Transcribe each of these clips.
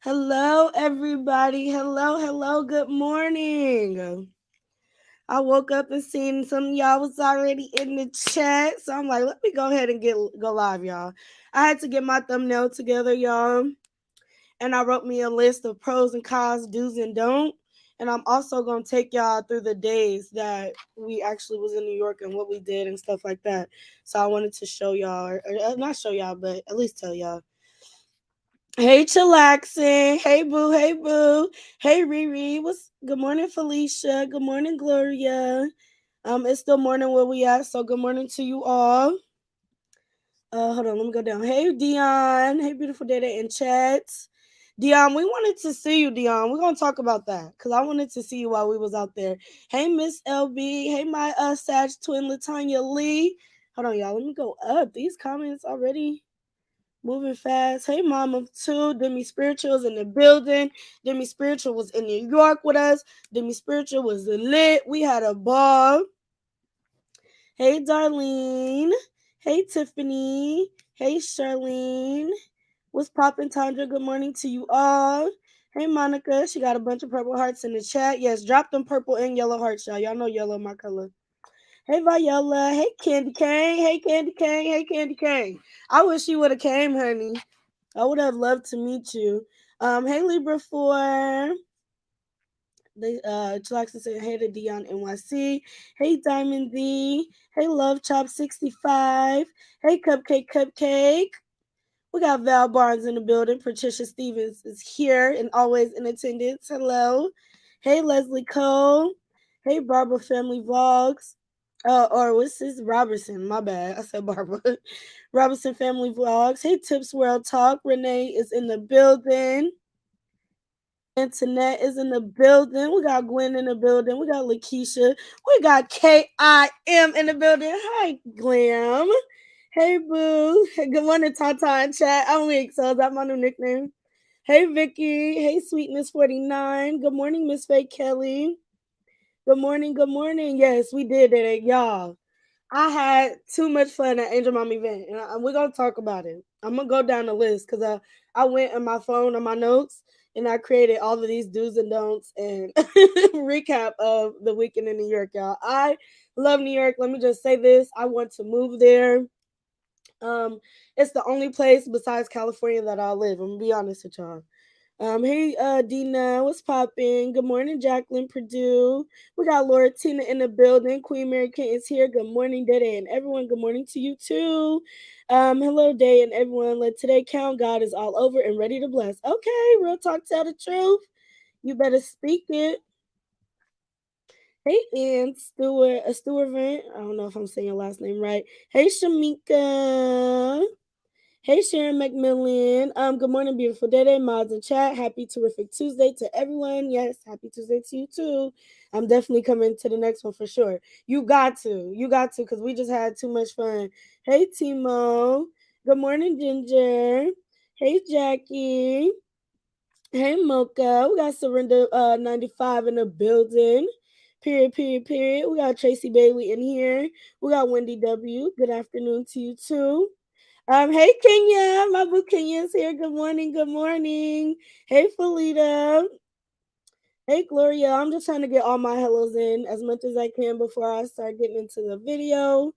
Hello, everybody. Hello. Good morning. I woke up and seen some of y'all was already in the chat, so I'm like, let me go ahead and go live, y'all. I had to get my thumbnail together, y'all, and I wrote me a list of pros and cons, do's and don't. And I'm also gonna take y'all through the days that we actually was in New York and what we did and stuff like that. So I wanted to show y'all, or not show y'all, but at least tell y'all. Hey, chillaxing. Hey, boo. Hey, boo. Hey, Riri. What's good morning, Felicia? Good morning, Gloria. It's still morning where we at, so good morning to you all. Hold on, let me go down. Hey, Dion. Hey, beautiful Dada in chat. Dion, we wanted to see you, Dion. We're gonna talk about that because I wanted to see you while we was out there. Hey, Miss LB. Hey, my Sag twin, Latanya Lee. Hold on, y'all. Let me go up. These comments already moving fast. Hey, Mama, too. Demi Spiritual is in the building. Demi Spiritual was in New York with us. Demi Spiritual was lit. We had a ball. Hey, Darlene. Hey, Tiffany. Hey, Charlene. What's poppin', Tandra? Good morning to you all. Hey, Monica. She got a bunch of purple hearts in the chat. Yes, drop them purple and yellow hearts, y'all. Y'all know yellow my color. Hey, Viola. Hey, Candy Cane. Hey, Candy Cane. Hey, Candy Cane. I wish you would have came, honey. I would have loved to meet you. Hey Libra 4. They Chillax said hey to Dion NYC. Hey Diamond D. Hey Love Chop 65. Hey Cupcake. We got Val Barnes in the building. Patricia Stevens is here and always in attendance. Hello. Hey Leslie Cole. Hey Barbara Family Vlogs. Or what's this? Robertson. My bad. I said Barbara. Robinson Family Vlogs. Hey Tips World Talk. Renee is in the building. Antoinette is in the building. We got Gwen in the building. We got Lakeisha. We got KIM in the building. Hi, Glam. Hey, Boo. Good morning, Tata in chat. I'm weak, so is that my new nickname? Hey, Vicky. Hey, Sweetness 49. Good morning, Miss Faye Kelly. Good morning. Good morning. Yes, we did it, y'all. I had too much fun at Angel Mom event, and we're gonna talk about it. I'm gonna go down the list because I went in my phone on my notes and I created all of these do's and don'ts and recap of the weekend in New York, y'all. I love New York. Let me just say this: I want to move there. It's the only place besides California that I'll live. I'm gonna be honest with y'all. Hey, Dina, what's popping? Good morning, Jacqueline Purdue. We got Laura Tina in the building. Queen Mary Kate is here. Good morning, Day, and everyone. Good morning to you too. Hello, Day, and everyone. Let today count. God is all over and ready to bless. Okay, real talk, tell the truth. You better speak it. Hey, Ann Stewart, a Stewart Vent. I don't know if I'm saying your last name right. Hey, Shamika. Hey Sharon McMillan. Good morning, beautiful day, mods and chat. Happy terrific Tuesday to everyone. Yes, happy Tuesday to you too. I'm definitely coming to the next one for sure. You got to, because we just had too much fun. Hey Timo. Good morning, Ginger. Hey Jackie. Hey Mocha. We got Surrender 95 in the building. Period. We got Tracy Bailey in here. We got Wendy W. Good afternoon to you too. Hey Kenya, my boo Kenya's here. Good morning, good morning. Hey Felita. Hey Gloria. I'm just trying to get all my hellos in as much as I can before I start getting into the video.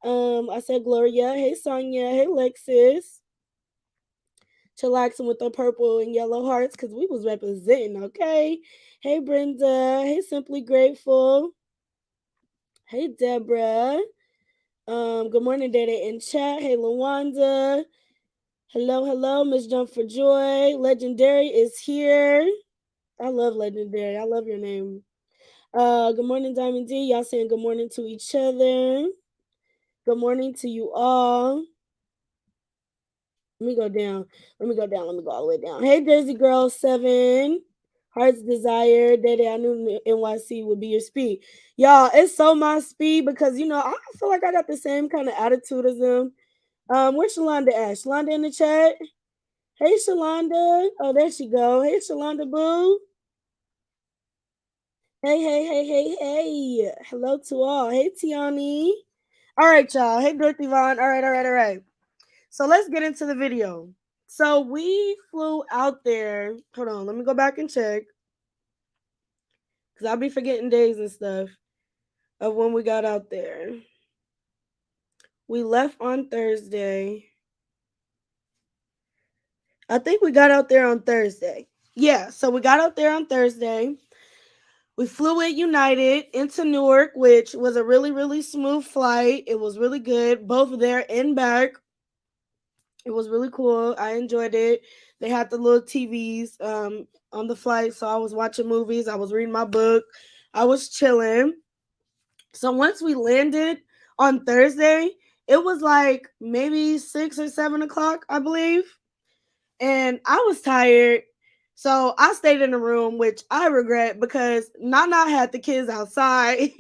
I said Gloria. Hey Sonia. Hey Lexus. Chillaxing with the purple and yellow hearts because we was representing, okay? Hey Brenda. Hey Simply Grateful. Hey Deborah. Good morning, Dada in chat. Hey Lawanda. Hello, Miss Jump for Joy. Legendary is here. I love Legendary. I love your name. Good morning, Diamond D. Y'all saying good morning to each other. Good morning to you all. Let me go down. Let me go all the way down. Hey, Jersey Girl 7. Heart's Desire. Daddy, I knew NYC would be your speed. Y'all, it's so my speed because, I feel like I got the same kind of attitude as them. Where's Shalonda at? Shalonda in the chat? Hey, Shalonda. Oh, there she go. Hey, Shalonda Boo. Hey. Hello to all. Hey, Tiani. All right, y'all. Hey, Dorothy Vaughn. All right. So let's get into the video. So we flew out there. Hold on, let me go back and check because I'll be forgetting days and stuff of when we got out there. We left on Thursday. I think we got out there on Thursday. Yeah, so we got out there on Thursday. We flew with United into Newark, which was a really, really smooth flight. It was really good, both there and back. It was really cool. I enjoyed it. They had the little TVs on the flight, so I was watching movies. I was reading my book. I was chilling. So once we landed on Thursday, it was like maybe 6 or 7 o'clock, I believe, and I was tired. So I stayed in the room, which I regret because Nana had the kids outside.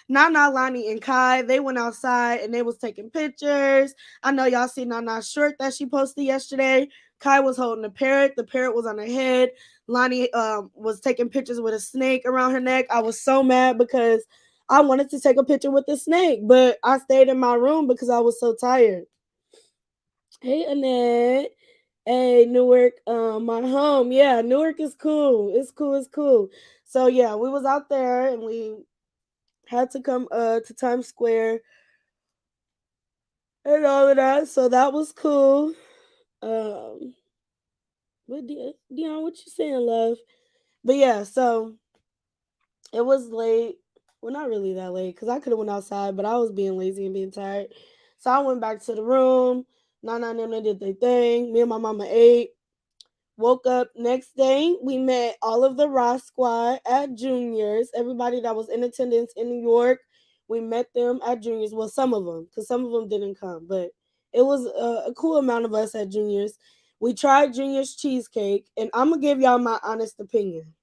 Nana, Lonnie, and Kai, they went outside and they was taking pictures. I know y'all see Nana's shirt that she posted yesterday. Kai was holding a parrot. The parrot was on her head. Lonnie was taking pictures with a snake around her neck. I was so mad because I wanted to take a picture with the snake, but I stayed in my room because I was so tired. Hey, Annette. Hey, Newark, my home. Yeah, Newark is cool. It's cool. It's cool. So yeah, we was out there and we had to come to Times Square and all of that. So that was cool. Um, what Dion, what you saying, love? But yeah, so it was late. Well, not really that late because I could have went outside, but I was being lazy and being tired. So I went back to the room. Nana and them they did their thing. Me and my mama ate. Woke up next day. We met all of the Ross squad at Juniors. Everybody that was in attendance in New York, we met them at Juniors. Well, some of them, because some of them didn't come, but it was a cool amount of us at Juniors. We tried Juniors cheesecake, and I'm gonna give y'all my honest opinion.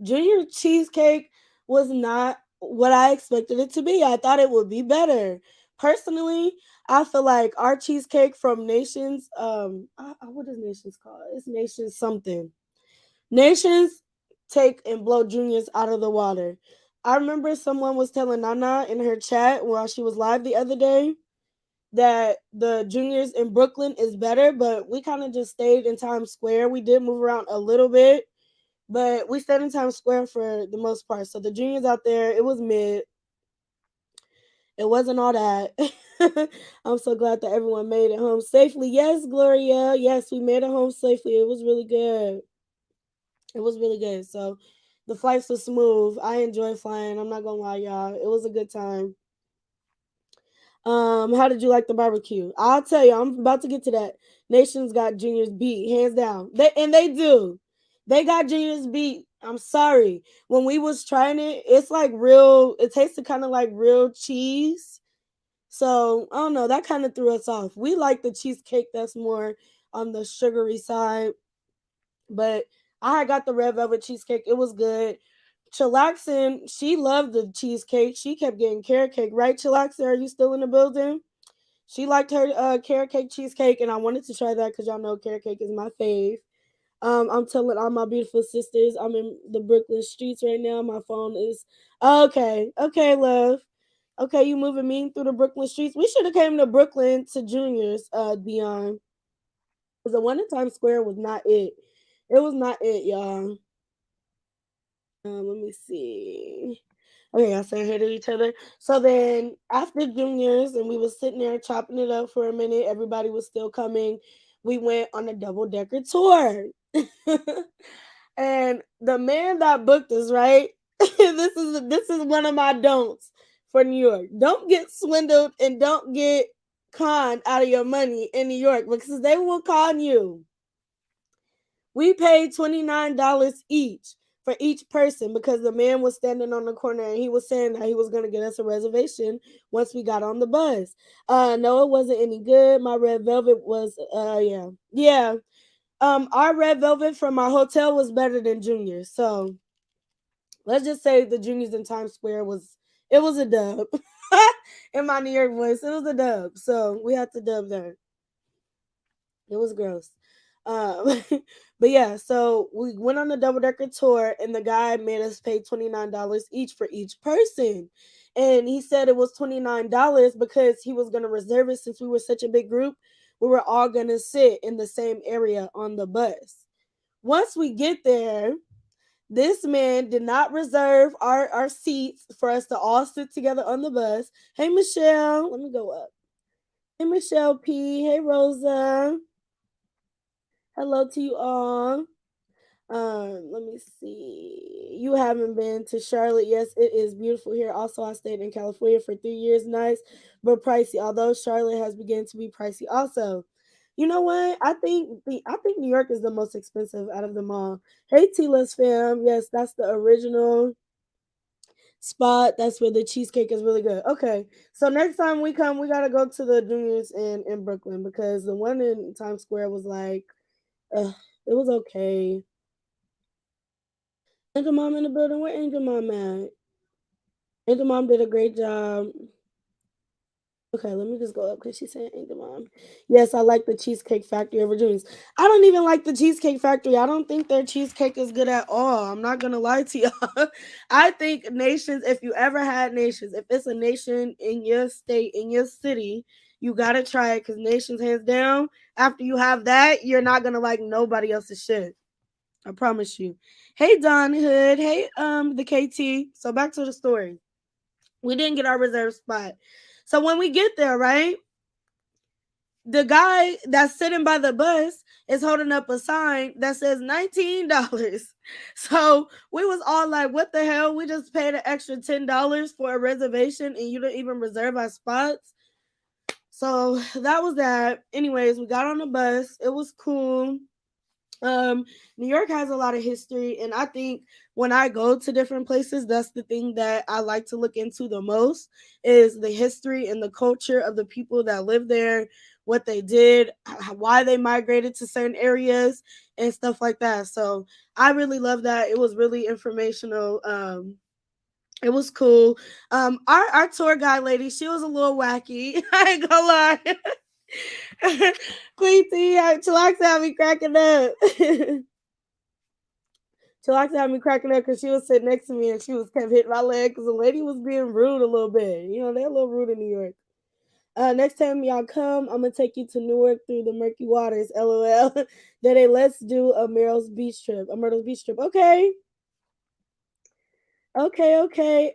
Junior cheesecake was not what I expected it to be. I thought it would be better. Personally, I feel like our cheesecake from Nations, what is Nations called? It's Nations something. Nations take and blow Juniors out of the water. I remember someone was telling Nana in her chat while she was live the other day that the Juniors in Brooklyn is better, but we kind of just stayed in Times Square. We did move around a little bit, but we stayed in Times Square for the most part. So the Juniors out there, it was mid. It wasn't all that. I'm so glad that everyone made it home safely. Yes, Gloria. Yes, we made it home safely. It was really good. It was really good. So the flights were smooth. I enjoyed flying. I'm not gonna lie, y'all. It was a good time. How did you like the barbecue? I'll tell you, I'm about to get to that. Nations got Juniors beat, hands down. They do. They got Juniors beat. I'm sorry. When we was trying it, it's like real, it tasted kind of like real cheese. So I don't know, that kind of threw us off. We like the cheesecake that's more on the sugary side. But I had got the red velvet cheesecake. It was good. Chillaxin, she loved the cheesecake. She kept getting carrot cake, right? Chillaxin, are you still in the building? She liked her carrot cake cheesecake, and I wanted to try that because y'all know carrot cake is my fave. I'm telling all my beautiful sisters, I'm in the Brooklyn streets right now. My phone is okay. Okay, love. Okay, you moving me through the Brooklyn streets. We should have came to Brooklyn to Juniors, Beyond. Because the one in Times Square was not it. It was not it, y'all. Let me see. Okay, y'all saying hey to each other. So then after juniors and we was sitting there chopping it up for a minute, everybody was still coming. We went on a double decker tour. And the man that booked us, right? This is one of my don'ts for New York. Don't get swindled and don't get conned out of your money in New York because they will con you. We paid $29 each for each person because the man was standing on the corner and he was saying that he was going to get us a reservation once we got on the bus. No, it wasn't any good. My red velvet was yeah. Our red velvet from our hotel was better than Junior's. So let's just say the Junior's in Times Square was a dub. In my New York voice, it was a dub. So we had to dub that. It was gross. Um, but yeah, so we went on the double decker tour, and the guy made us pay $29 each for each person. And he said it was $29 because he was going to reserve it since we were such a big group. we were all gonna sit in the same area on the bus. Once we get there, this man did not reserve our seats for us to all sit together on the bus. Hey Michelle, let me go up. Hey Michelle P. Hey Rosa. Hello to you all. Let me see. You haven't been to Charlotte. Yes, it is beautiful here. Also, I stayed in California for 3 years. Nice, but pricey. Although Charlotte has begun to be pricey. Also, you know what? I think New York is the most expensive out of them all. Hey, Tila's fam. Yes, that's the original spot. That's where the cheesecake is really good. Okay, so next time we come, we gotta go to the Juniors in Brooklyn because the one in Times Square was like, it was okay. Angel Mom in the building. Where Angel Mom at? Angel Mom did a great job. Okay, let me just go up because she's saying Angel Mom. Yes, I like the Cheesecake Factory over Junior's. I don't even like the Cheesecake Factory. I don't think their cheesecake is good at all. I'm not gonna lie to y'all. I think Nations, if you ever had Nations, if it's a Nation in your state, in your city, you gotta try it because Nations hands down. After you have that, you're not gonna like nobody else's shit. I promise you. Hey Don Hood. Hey the KT. So back to the story. We didn't get our reserve spot. So when we get there, right? The guy that's sitting by the bus is holding up a sign that says $19. So we was all like, what the hell? We just paid an extra $10 for a reservation and you didn't even reserve our spots. So that was that. Anyways, we got on the bus. It was cool. New York has a lot of history, and I think when I go to different places, that's the thing that I like to look into the most is the history and the culture of the people that live there, what they did, why they migrated to certain areas, and stuff like that. So I really love that. It was really informational. It was cool. Our tour guide lady, she was a little wacky. I ain't gonna lie. Queen T, Chillax had me cracking up. Chillax had me cracking up because she was sitting next to me and she was kept hitting my leg because the lady was being rude a little bit. You know, they're a little rude in New York. Next time y'all come, I'm gonna take you to Newark through the murky waters. LOL. Then let's do a Myrtle's Beach trip. A Myrtle's Beach trip. Okay. Okay, okay.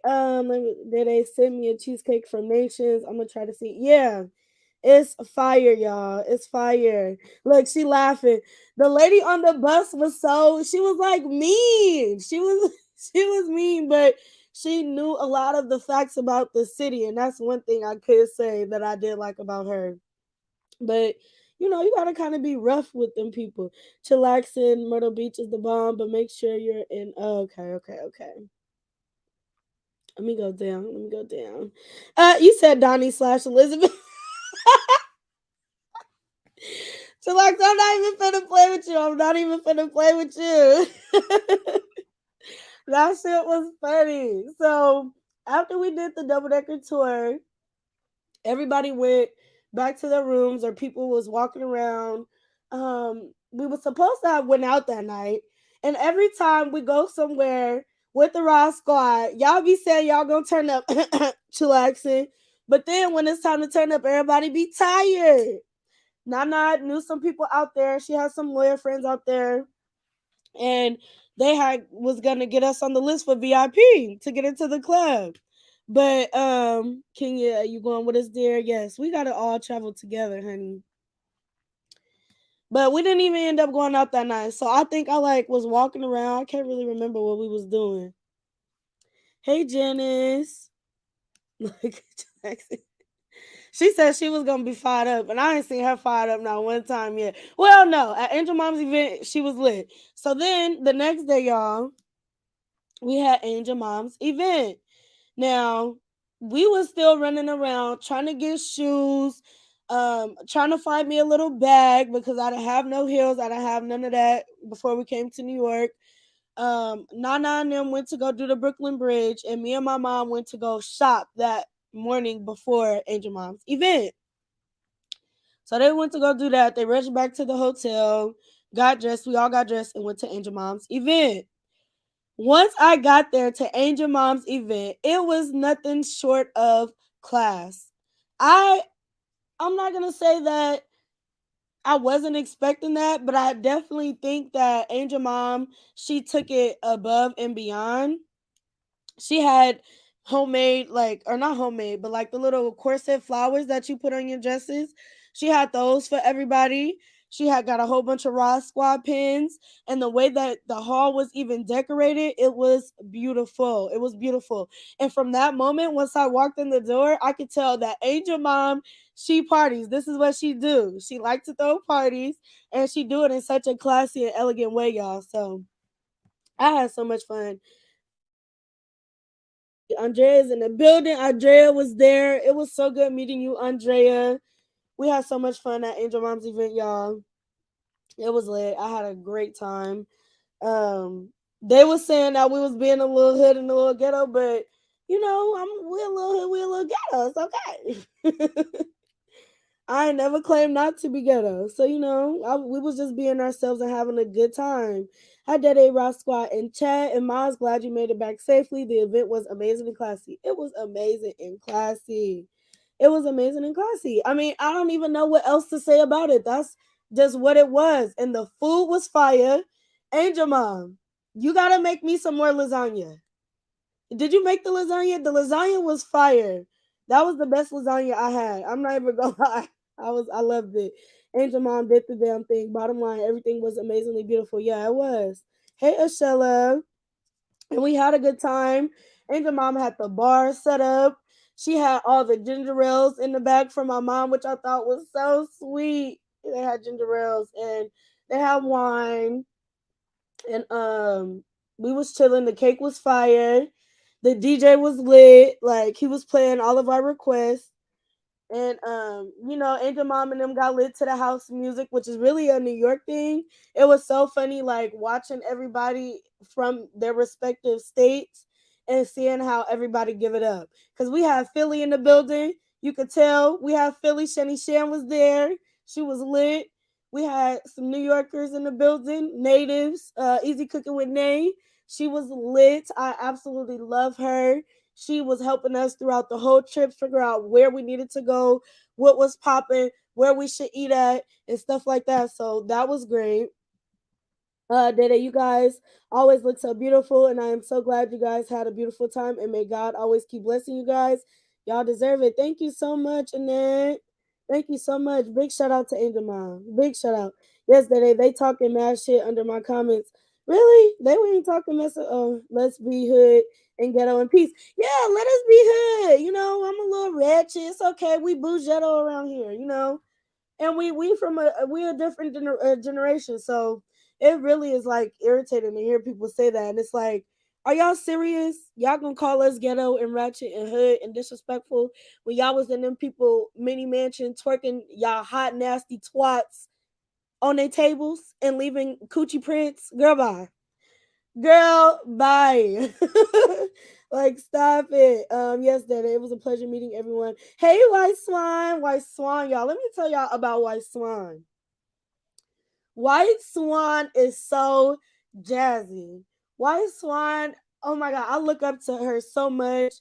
Did they send me a cheesecake from Nations? I'm gonna try to see. Yeah, it's fire, y'all. It's fire. Look, she laughing. The lady on the bus was she was like mean. She was she was mean, but she knew a lot of the facts about the city, and that's one thing I could say that I did like about her. But you know, you gotta kind of be rough with them people. Chillaxing, Myrtle Beach is the bomb, but make sure you're in. Oh, okay, okay, okay. Let me go down. Let me go down. You said Donnie/Elizabeth. So like, I'm not even finna play with you. I'm not even finna play with you. That shit was funny. So after we did the double decker tour, everybody went back to their rooms or people was walking around. We were supposed to have went out that night. And every time we go somewhere with the Raw Squad, y'all be saying y'all gonna turn up chillaxing. But then when it's time to turn up, everybody be tired. Nana knew some people out there. She has some lawyer friends out there. And they had was gonna get us on the list for VIP to get into the club. But Kenya, you going with us there? Yes, we gotta all travel together, honey. But we didn't even end up going out that night. So I think I like was walking around. I can't really remember what we was doing. Hey Janice. Like she said she was gonna be fired up, and I ain't seen her fired up not one time yet. Well, no, at Angel Mom's event, she was lit. So then the next day, y'all, we had Angel Mom's event. Now, we was still running around trying to get shoes, trying to find me a little bag because I didn't have no heels. I didn't have none of that before we came to New York. Nana and them went to go do the Brooklyn Bridge, and me and my mom went to go shop that morning before Angel Mom's event. So they went to go do that. They rushed back to the hotel, got dressed. We all got dressed and went to Angel Mom's event. Once I got there to Angel Mom's event, it was nothing short of class. I'm not gonna say that I wasn't expecting that, but I definitely think that Angel Mom, she took it above and beyond. She had homemade, like, or not homemade, but like the little corset flowers that you put on your dresses. She had those for everybody. She had got a whole bunch of Raw Squad pins, and the way that the hall was even decorated, it was beautiful. It was beautiful. And from that moment, once I walked in the door, I could tell that Angel Mom, she parties. This is what she do. She liked to throw parties, and she do it in such a classy and elegant way, y'all. So I had so much fun. Andrea's in the building. Andrea was there. It was so good meeting you, Andrea. We had so much fun at Angel Mom's event, y'all. It was lit. I had a great time. They was saying that we was being a little hood and a little ghetto, but you know, we a little hood, we a little ghetto. It's okay. I ain't never claimed not to be ghetto. So, you know, we was just being ourselves and having a good time. Hi, Daddy Rock Squad and chat. And Miles, glad you made it back safely. The event was amazing and classy. It was amazing and classy. It was amazing and classy. I mean, I don't even know what else to say about it. That's just what it was. And the food was fire. Angel Mom, you got to make me some more lasagna. Did you make the lasagna? The lasagna was fire. That was the best lasagna I had. I'm not even gonna lie. I loved it. Angel Mom did the damn thing. Bottom line, everything was amazingly beautiful. Yeah, it was. Hey Ashella. And we had a good time. Angel Mom had the bar set up. She had all the ginger ales in the back for my mom, which I thought was so sweet. They had ginger ales and they had wine. And we was chilling. The cake was fire. The DJ was lit. Like he was playing all of our requests. And you know, Angel Mom and them got lit to the house music, which is really a New York thing. It was so funny, like watching everybody from their respective states and seeing how everybody give it up. Cause we had Philly in the building. You could tell we had Philly. Shani Shan was there. She was lit. We had some New Yorkers in the building, natives. Easy Cooking with Nay. She was lit. I absolutely love her. She was helping us throughout the whole trip, figure out where we needed to go, what was popping, where we should eat at, and stuff like that. So that was great. Dada, you guys always look so beautiful, and I am so glad you guys had a beautiful time. And may God always keep blessing you guys. Y'all deserve it. Thank you so much, Annette. Thank you so much. Big shout out to Angel Mom. Big shout out. Yes, Dada, they talking mad shit under my comments. Really? They weren't talking mess. Oh, let's be hood and ghetto in peace. Yeah, let us be hood. You know, I'm a little ratchet. It's okay. We bougetto around here. You know, and we from a different generation, so it really is like irritating to hear people say that, and it's like, are y'all serious? Y'all gonna call us ghetto and ratchet and hood and disrespectful when y'all was in them people mini mansion twerking y'all hot nasty twats on their tables and leaving coochie prints? Girl, bye. Girl, bye. Like, stop it. Yes, Daddy, it was a pleasure meeting everyone. Hey, White Swan. White Swan, y'all. Let me tell y'all about White Swan. White Swan is so jazzy. White Swan, oh my God, I look up to her so much.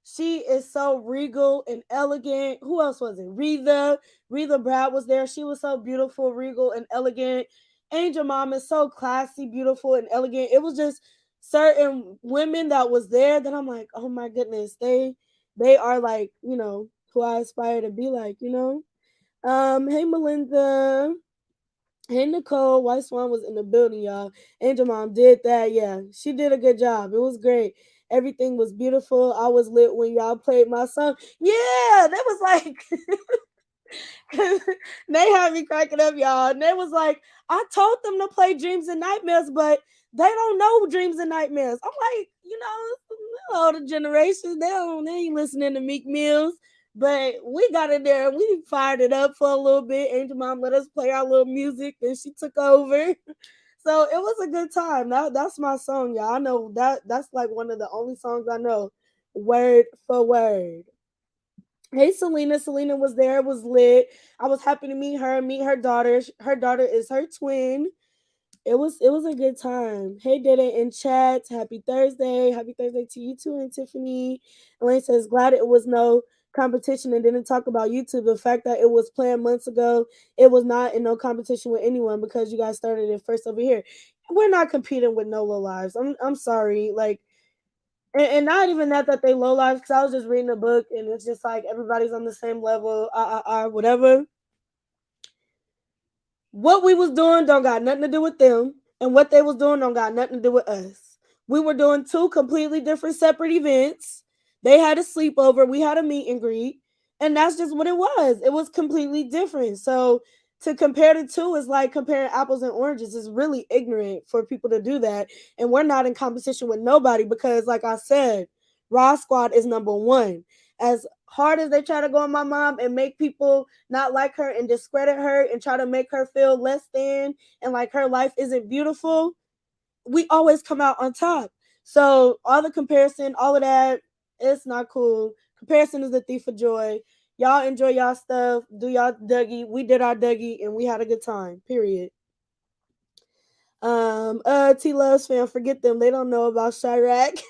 She is so regal and elegant. Who else was it? Reba. Reba Brad was there. She was so beautiful, regal, and elegant. Angel Mom is so classy, beautiful, and elegant. It was just certain women that was there that I'm like, oh my goodness, they are like, you know, who I aspire to be like, you know. Hey Melinda. Hey Nicole, White Swan was in the building, y'all. Angel Mom did that. Yeah, she did a good job. It was great. Everything was beautiful. I was lit when y'all played my song. Yeah, that was like they had me cracking up, y'all. And they was like, I told them to play Dreams and Nightmares, but they don't know Dreams and Nightmares. I'm like, you know, older generations, they ain't listening to Meek Mills. But we got in there and we fired it up for a little bit. Angel Mom let us play our little music, and she took over. So it was a good time. That's my song, y'all. I know that's like one of the only songs I know, word for word. Hey Selena. Selena was there, was lit. I was happy to meet her daughter. Her daughter is her twin. It was a good time. Hey Dada in chat. Happy Thursday. Happy Thursday to you too and Tiffany. Elaine says glad it was no competition and didn't talk about YouTube. The fact that it was planned months ago, it was not in no competition with anyone because you guys started it first over here. We're not competing with no low lives. I'm sorry. Like, and not even that they low lives, because I was just reading a book and it's just like everybody's on the same level, whatever. What we was doing don't got nothing to do with them, and what they was doing don't got nothing to do with us. We were doing two completely different separate events. They had a sleepover, we had a meet and greet, and that's just what it was. It was completely different. So to compare the two is like comparing apples and oranges. It's really ignorant for people to do that. And we're not in competition with nobody because, like I said, Raw Squad is number one. As hard as they try to go on my mom and make people not like her and discredit her and try to make her feel less than and like her life isn't beautiful, we always come out on top. So all the comparison, all of that, it's not cool. Comparison is the thief of joy. Y'all enjoy y'all stuff, do y'all Dougie. We did our Dougie and we had a good time. Period. T Loves fam, forget them. They don't know about Chirac.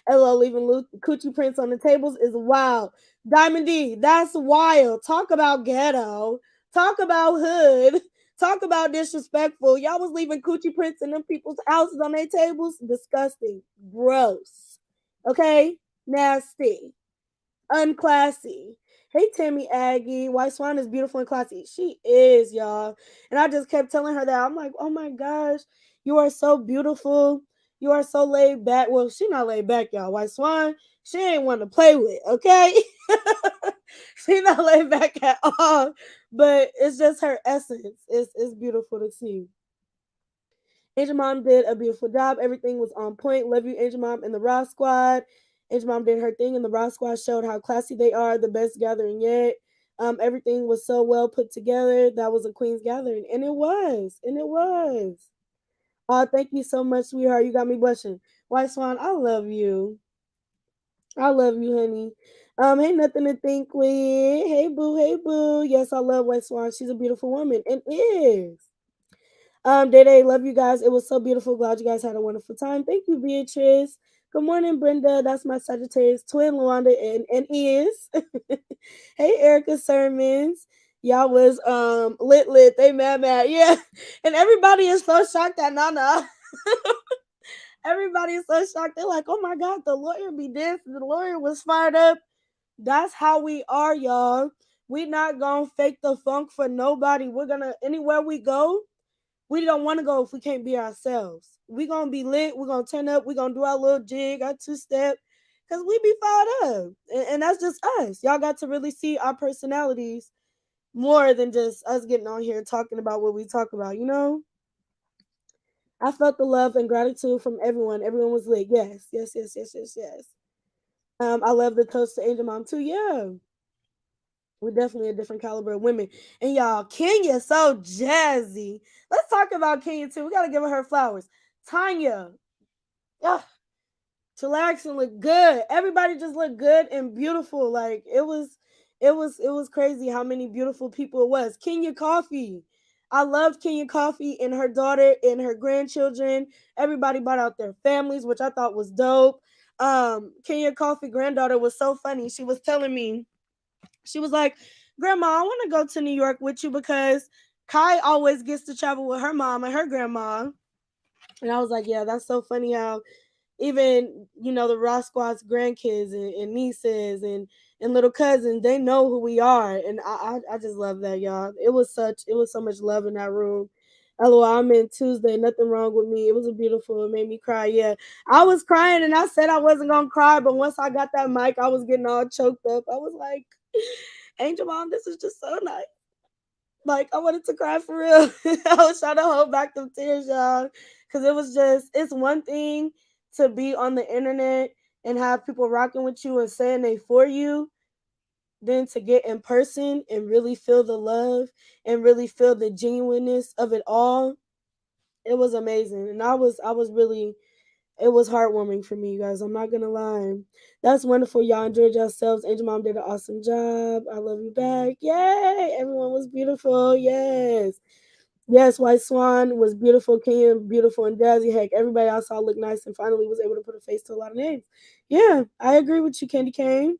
LO leaving coochie prints on the tables is wild. Diamond D, that's wild. Talk about ghetto. Talk about hood. Talk about disrespectful. Y'all was leaving coochie prints in them people's houses on their tables. Disgusting. Gross. Okay? Nasty. Unclassy. Hey Tammy Aggie, White Swan is beautiful and classy. She is, y'all. And I just kept telling her that. I'm like, oh my gosh, you are so beautiful. You are so laid back. Well, she not laid back, y'all. White Swan, she ain't one to play with, okay? She not laid back at all. But it's just her essence. It's beautiful to see. Angel Mom did a beautiful job. Everything was on point. Love you, Angel Mom and the Raw Squad. Angel Mom did her thing, and the Raw Squad showed how classy they are. The best gathering yet. Everything was so well put together. That was a Queen's gathering, and it was, and it was. Oh, thank you so much, sweetheart. You got me blushing. White Swan, I love you. I love you, honey. Hey, nothing to think with. Hey, boo. Hey, boo. Yes, I love White Swan. She's a beautiful woman, and is. Day Day, love you guys. It was so beautiful. Glad you guys had a wonderful time. Thank you, Beatrice. Good morning, Brenda. That's my Sagittarius twin, Luanda, and is. Hey, Erica Sermons. Y'all was lit. They mad. Yeah. And everybody is so shocked at Nana. Everybody is so shocked. They're like, oh my God, the lawyer be dancing. The lawyer was fired up. That's how we are, y'all. We not gonna fake the funk for nobody. We're gonna anywhere we go, we don't want to go if we can't be ourselves. We gonna be lit. We're gonna turn up. We gonna do our little jig, our two step, cause we be fired up, and that's just us. Y'all got to really see our personalities more than just us getting on here talking about what we talk about. You know, I felt the love and gratitude from everyone. Everyone was lit. Yes. I love the toast to Angel Mom too. Yeah, we're definitely a different caliber of women. And y'all, Kenya so jazzy. Let's talk about Kenya too. We gotta give her flowers. Tanya, ugh, chillax and look good. Everybody just looked good and beautiful. Like it was crazy how many beautiful people it was. Kenya Coffee. I loved Kenya Coffee and her daughter and her grandchildren. Everybody brought out their families, which I thought was dope. Kenya Coffee granddaughter was so funny. She was telling me, she was like, Grandma, I want to go to New York with you because Kai always gets to travel with her mom and her grandma. And I was like, yeah, that's so funny how even, the Ross Squad's grandkids and nieces and little cousins, they know who we are. And I just love that, y'all. It was so much love in that room. LOL, I'm in Tuesday. Nothing wrong with me. It was a beautiful. It made me cry. Yeah, I was crying and I said I wasn't gonna cry, but once I got that mic, I was getting all choked up. I was like, Angel Mom, this is just so nice. Like I wanted to cry for real. I was trying to hold back the tears, y'all, because it's one thing to be on the internet and have people rocking with you and saying they for you, than to get in person and really feel the love and really feel the genuineness of it all. It was amazing, and I was really, it was heartwarming for me, you guys. I'm not gonna lie. That's wonderful. Y'all enjoyed yourselves. Angel Mom did an awesome job. I love you back. Yay! Everyone was beautiful. Yes. Yes, White Swan was beautiful. Kenya beautiful and Jazzy. Heck, everybody I saw looked nice and finally was able to put a face to a lot of names. Yeah, I agree with you, Candy Cane.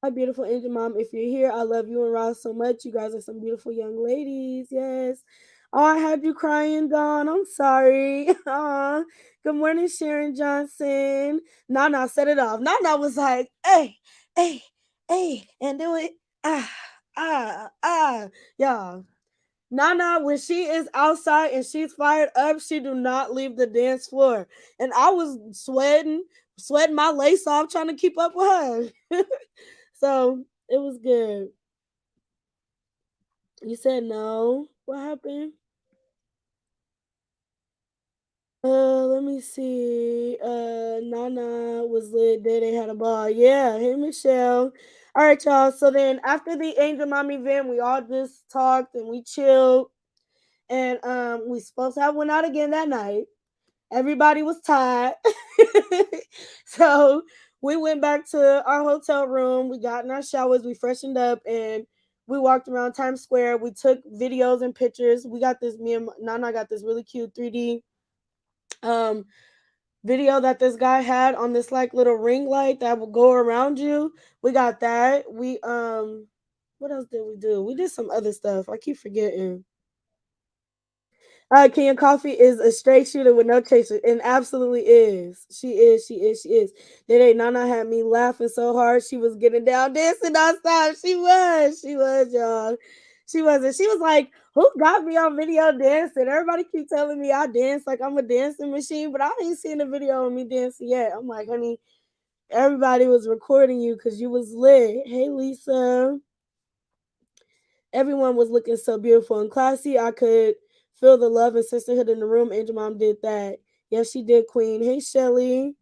Hi, beautiful Angel Mom. If you're here, I love you and Ross so much. You guys are some beautiful young ladies. Yes. Oh, I had you crying, Dawn. I'm sorry. Aw. Good morning, Sharon Johnson. Nana set it off. Nana was like, hey, hey, hey, and do it. Ah, ah. Y'all. Nana, when she is outside and she's fired up, she do not leave the dance floor. And I was sweating my lace off trying to keep up with her. So it was good. You said no. What happened? Let me see. Nana was lit. There they had a ball. Yeah, hey Michelle. All right, y'all. So then after the Angel Mom event, we all just talked and we chilled. And we supposed to have one out again that night. Everybody was tired. So we went back to our hotel room. We got in our showers. We freshened up and we walked around Times Square. We took videos and pictures. We got this, me and Nana got this really cute 3D um video that this guy had on this like little ring light that will go around you. We got that. We what else did we do? We did some other stuff. I keep forgetting. Kenya Coffee is a straight shooter with no chaser, and absolutely is. She is. That day, Nana had me laughing so hard. She was getting down dancing outside. She was, y'all. She was, and she was like, "Who got me on video dancing?" Everybody keep telling me I dance like I'm a dancing machine, but I ain't seen a video of me dancing yet. I'm like, honey, everybody was recording you because you was lit. Hey, Lisa. Everyone was looking so beautiful and classy. I could feel the love and sisterhood in the room. Angel Mom did that. Yes, she did, Queen. Hey, Shelly.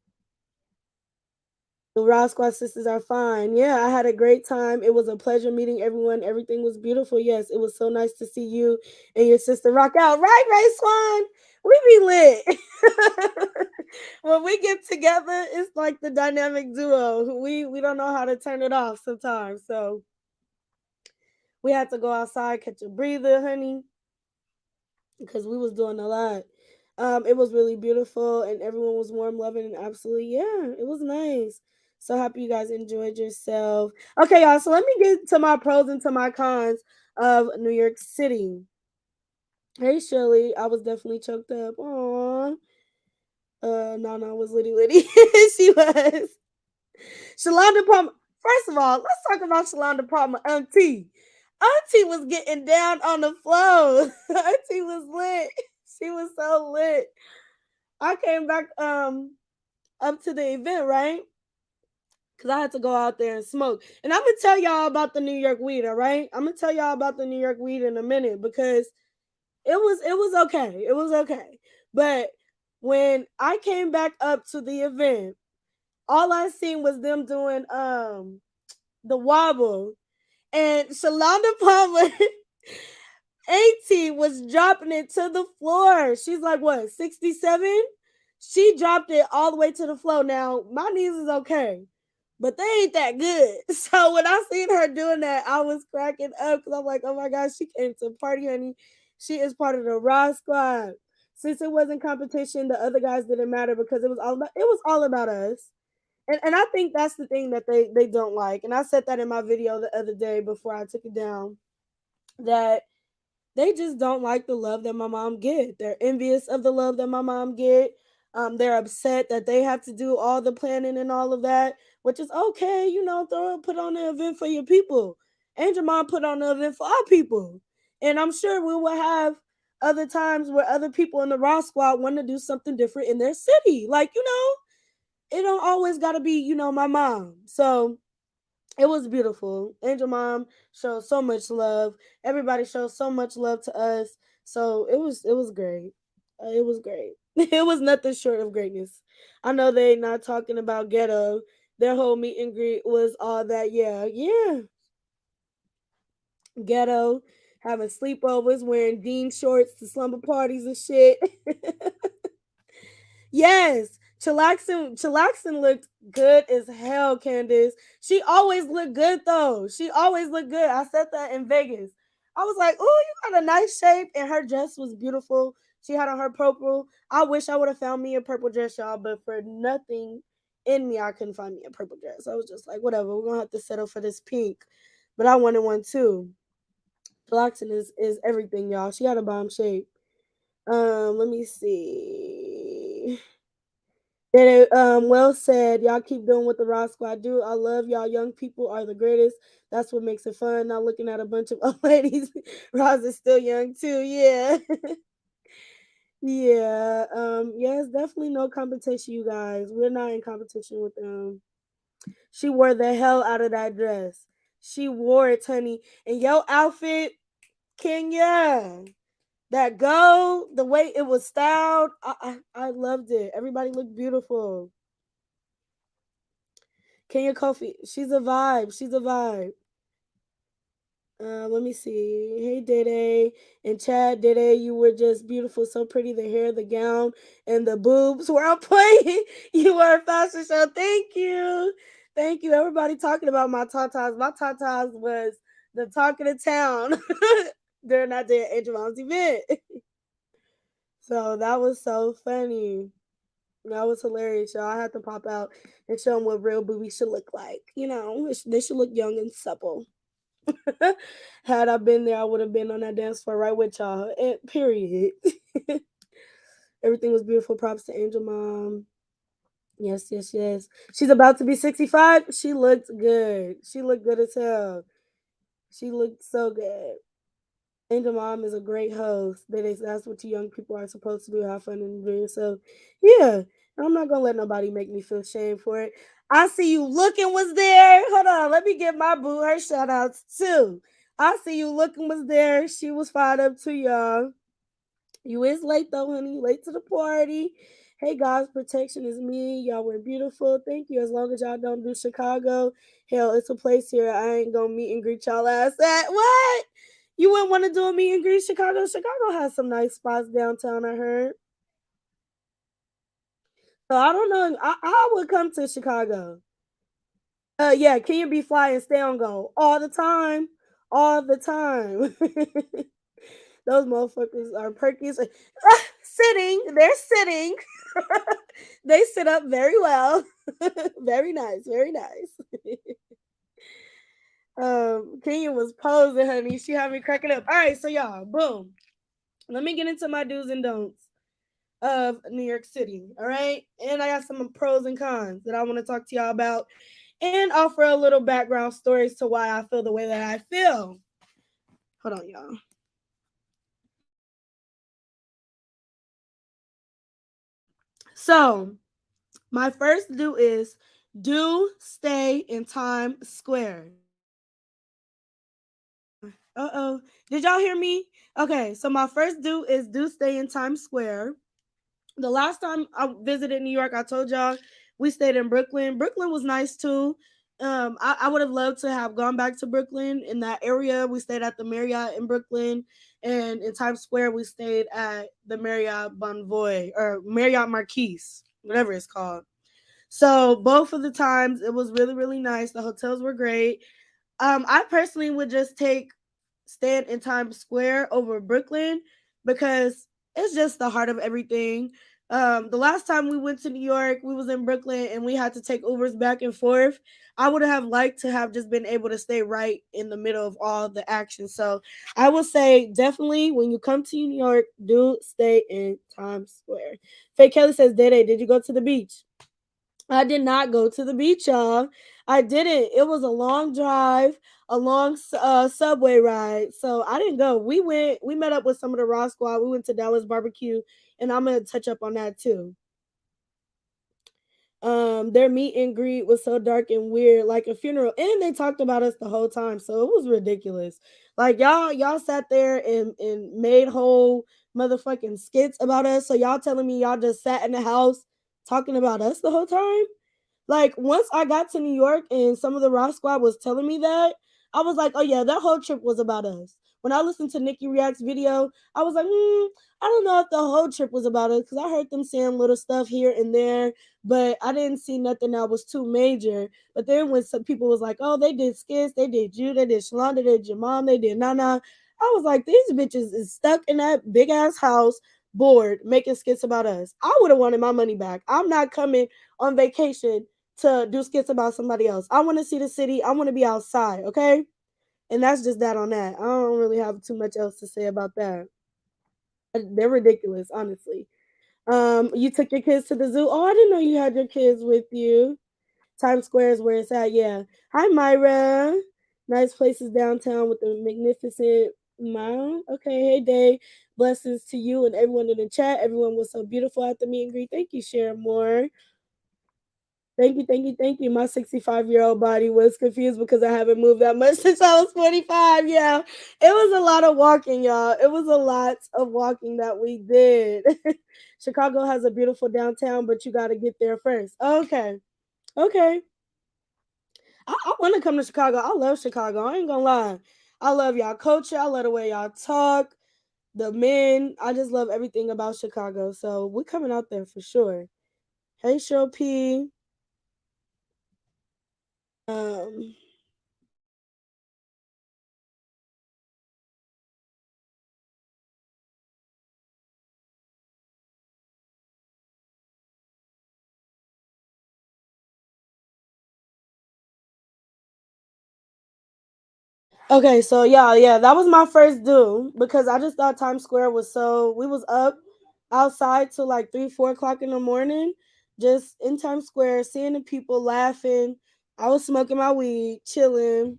The Raw Squad sisters are fine. Yeah, I had a great time. It was a pleasure meeting everyone. Everything was beautiful. Yes, it was so nice to see you and your sister rock out. Right, Ray Swan? We be lit. When we get together, it's like the dynamic duo. We don't know how to turn it off sometimes. So we had to go outside, catch a breather, honey, because we was doing a lot. It was really beautiful and everyone was warm, loving, and absolutely, yeah, it was nice. So happy you guys enjoyed yourself. Okay, y'all. So let me get to my pros and to my cons of New York City. Hey, Shirley, I was definitely choked up. Aww. No, was litty litty. She was. Shalonda Palmer. First of all, let's talk about Shalonda Palmer, Auntie. Auntie was getting down on the floor. Auntie was lit. She was so lit. I came back up to the event, right? Because I had to go out there and smoke. And I'm gonna tell y'all about the New York weed, all right? I'm gonna tell y'all about the New York weed in a minute because it was okay. It was okay. But when I came back up to the event, all I seen was them doing the wobble. And Shalonda Palmer 18 was dropping it to the floor. She's like, what, 67? She dropped it all the way to the floor. Now, my knees is okay, but they ain't that good. So when I seen her doing that, I was cracking up because I'm like, oh my gosh, she came to party, honey. She is part of the Raw Squad. Since it wasn't competition, the other guys didn't matter because it was all about us. And I think that's the thing that they don't like. And I said that in my video the other day before I took it down. That they just don't like the love that my mom get. They're envious of the love that my mom get. They're upset that they have to do all the planning and all of that, which is okay. Put on an event for your people. Angel Mom put on an event for our people, and I'm sure we will have other times where other people in the Raw Squad want to do something different in their city. It don't always got to be my mom. So it was beautiful. Angel Mom showed so much love. Everybody showed so much love to us. So it was great. It was great. It was nothing short of greatness. I know they not talking about ghetto. Their whole meet and greet was all that. Yeah, yeah. Ghetto, having sleepovers, wearing jean shorts to slumber parties and shit. Yes, Chillaxin looked good as hell, Candace. She always looked good though. She always looked good. I said that in Vegas. I was like, "Oh, you got a nice shape," and her dress was beautiful. She had on her purple. I wish I would have found me a purple dress, y'all, but for nothing in me, I couldn't find me a purple dress. I was just like, whatever, we're gonna have to settle for this pink. But I wanted one too. Floxen is everything, y'all. She got a bomb shape. Let me see. Then well said. Y'all keep doing what the Raw Squad do. I love y'all. Young people are the greatest. That's what makes it fun. Not looking at a bunch of old ladies. Roz is still young too. Yeah. Yeah. Yeah, it's definitely no competition, you guys. We're not in competition with them. She wore the hell out of that dress. She wore it, honey. And your outfit, Kenya. That gold, the way it was styled, I loved it. Everybody looked beautiful. Kenya Kofi, she's a vibe. She's a vibe. Let me see. Hey, Dede and Chad. Dede, you were just beautiful, so pretty. The hair, the gown, and the boobs were on point. You were a fashion show. Thank you, thank you. Everybody talking about my tatas. My tatas was the talk of the town during that day at Angel Mom's event. So that was so funny. That was hilarious, y'all. I had to pop out and show them what real boobies should look like. You know, they should look young and supple. Had I been there, I would have been on that dance floor right with y'all. And period. Everything was beautiful. Props to Angel Mom. Yes, yes, yes. She's about to be 65. She looked good. She looked good as hell. She looked so good. Angel Mom is a great host. That's what you young people are supposed to do. Have fun and enjoy yourself. Yeah. I'm not gonna let nobody make me feel shame for it. I see you looking was there. Hold on, let me give my boo her shout outs too. I see you looking was there. She was fired up too, y'all. You is late though, honey. Late to the party. Hey, God's protection is me. Y'all were beautiful. Thank you. As long as y'all don't do Chicago, hell, it's a place here. I ain't gonna meet and greet y'all ass at. What? You wouldn't want to do a meet and greet Chicago? Chicago has some nice spots downtown, I heard. So I don't know. I would come to Chicago. Yeah, can you be fly and stay on go all the time? All the time. Those motherfuckers are perkies. Sitting. They're sitting. They sit up very well. Very nice. Very nice. Kenya was posing, honey. She had me cracking up. All right, so y'all, boom. Let me get into my do's and don'ts of New York City. All right. And I got some pros and cons that I want to talk to y'all about and offer a little background stories to why I feel the way that I feel. Hold on, y'all. So, my first do is do stay in Times Square. Uh-oh. Did y'all hear me? Okay, so my first do is do stay in Times Square. The last time I visited New York, I told y'all we stayed in Brooklyn. Brooklyn was nice too. I would have loved to have gone back to Brooklyn in that area. We stayed at the Marriott in Brooklyn, and in Times Square we stayed at the Marriott Bonvoy or Marriott Marquise, whatever it's called. So both of the times it was really really nice. The hotels were great. I personally would just take stand in Times Square over Brooklyn because it's just the heart of everything. The last time we went to New York, we was in Brooklyn and we had to take Ubers back and forth. I would have liked to have just been able to stay right in the middle of all the action. So I would say definitely when you come to New York, do stay in Times Square. Faye Kelly says, Dede, did you go to the beach? I did not go to the beach, y'all. I didn't. It was a long drive, a long subway ride. So I didn't go. We met up with some of the Raw Squad. We went to Dallas Barbecue, and I'm going to touch up on that too. Their meet and greet was so dark and weird, like a funeral, and they talked about us the whole time, so it was ridiculous. Like y'all sat there and made whole motherfucking skits about us. So y'all telling me y'all just sat in the house talking about us the whole time? Like once I got to New York and some of the Rock Squad was telling me that, I was like, oh yeah, that whole trip was about us. When I listened to Nikki React's video, I was like, I don't know if the whole trip was about us because I heard them saying little stuff here and there, but I didn't see nothing that was too major. But then when some people was like, oh, they did skits, they did you, they did Shalon, they did Jamam, they did Nana. I was like, these bitches is stuck in that big ass house, bored, making skits about us. I would have wanted my money back. I'm not coming on vacation to do skits about somebody else. I want to see the city. I want to be outside, okay? And that's just that on that. I don't really have too much else to say about that. They're ridiculous, honestly. You took your kids to the zoo. Oh, I didn't know you had your kids with you. Times Square is where it's at. Yeah. Hi, Myra. Nice places downtown with the magnificent mile. Okay. Hey, Day. Blessings to you and everyone in the chat. Everyone was so beautiful at the meet and greet. Thank you, Sharon Moore. Thank you, thank you, thank you. My 65-year-old body was confused because I haven't moved that much since I was 45. Yeah, it was a lot of walking, y'all. It was a lot of walking that we did. Chicago has a beautiful downtown, but you got to get there first. Okay, okay. I want to come to Chicago. I love Chicago. I ain't gonna lie. I love y'all culture. I love the way y'all talk. The men. I just love everything about Chicago. So we're coming out there for sure. Hey, Cheryl P. Um, Okay, so yeah, that was my first do because I just thought Times Square was so. We was up outside till like 3, 4 o'clock in the morning, just in Times Square, seeing the people laughing. I was smoking my weed, chilling,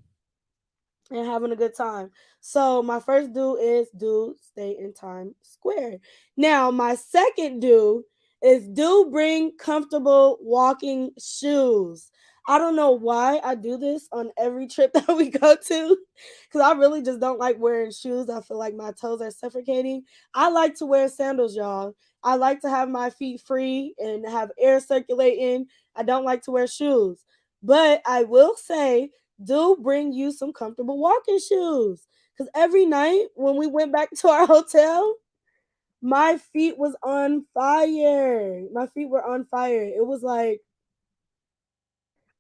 and having a good time. So my first do is do stay in Times Square. Now my second do is do bring comfortable walking shoes. I don't know why I do this on every trip that we go to because I really just don't like wearing shoes. I feel like my toes are suffocating. I like to wear sandals, y'all. I like to have my feet free and have air circulating. I don't like to wear shoes. But I will say do bring you some comfortable walking shoes. Because every night when we went back to our hotel, my feet was on fire. My feet were on fire. It was like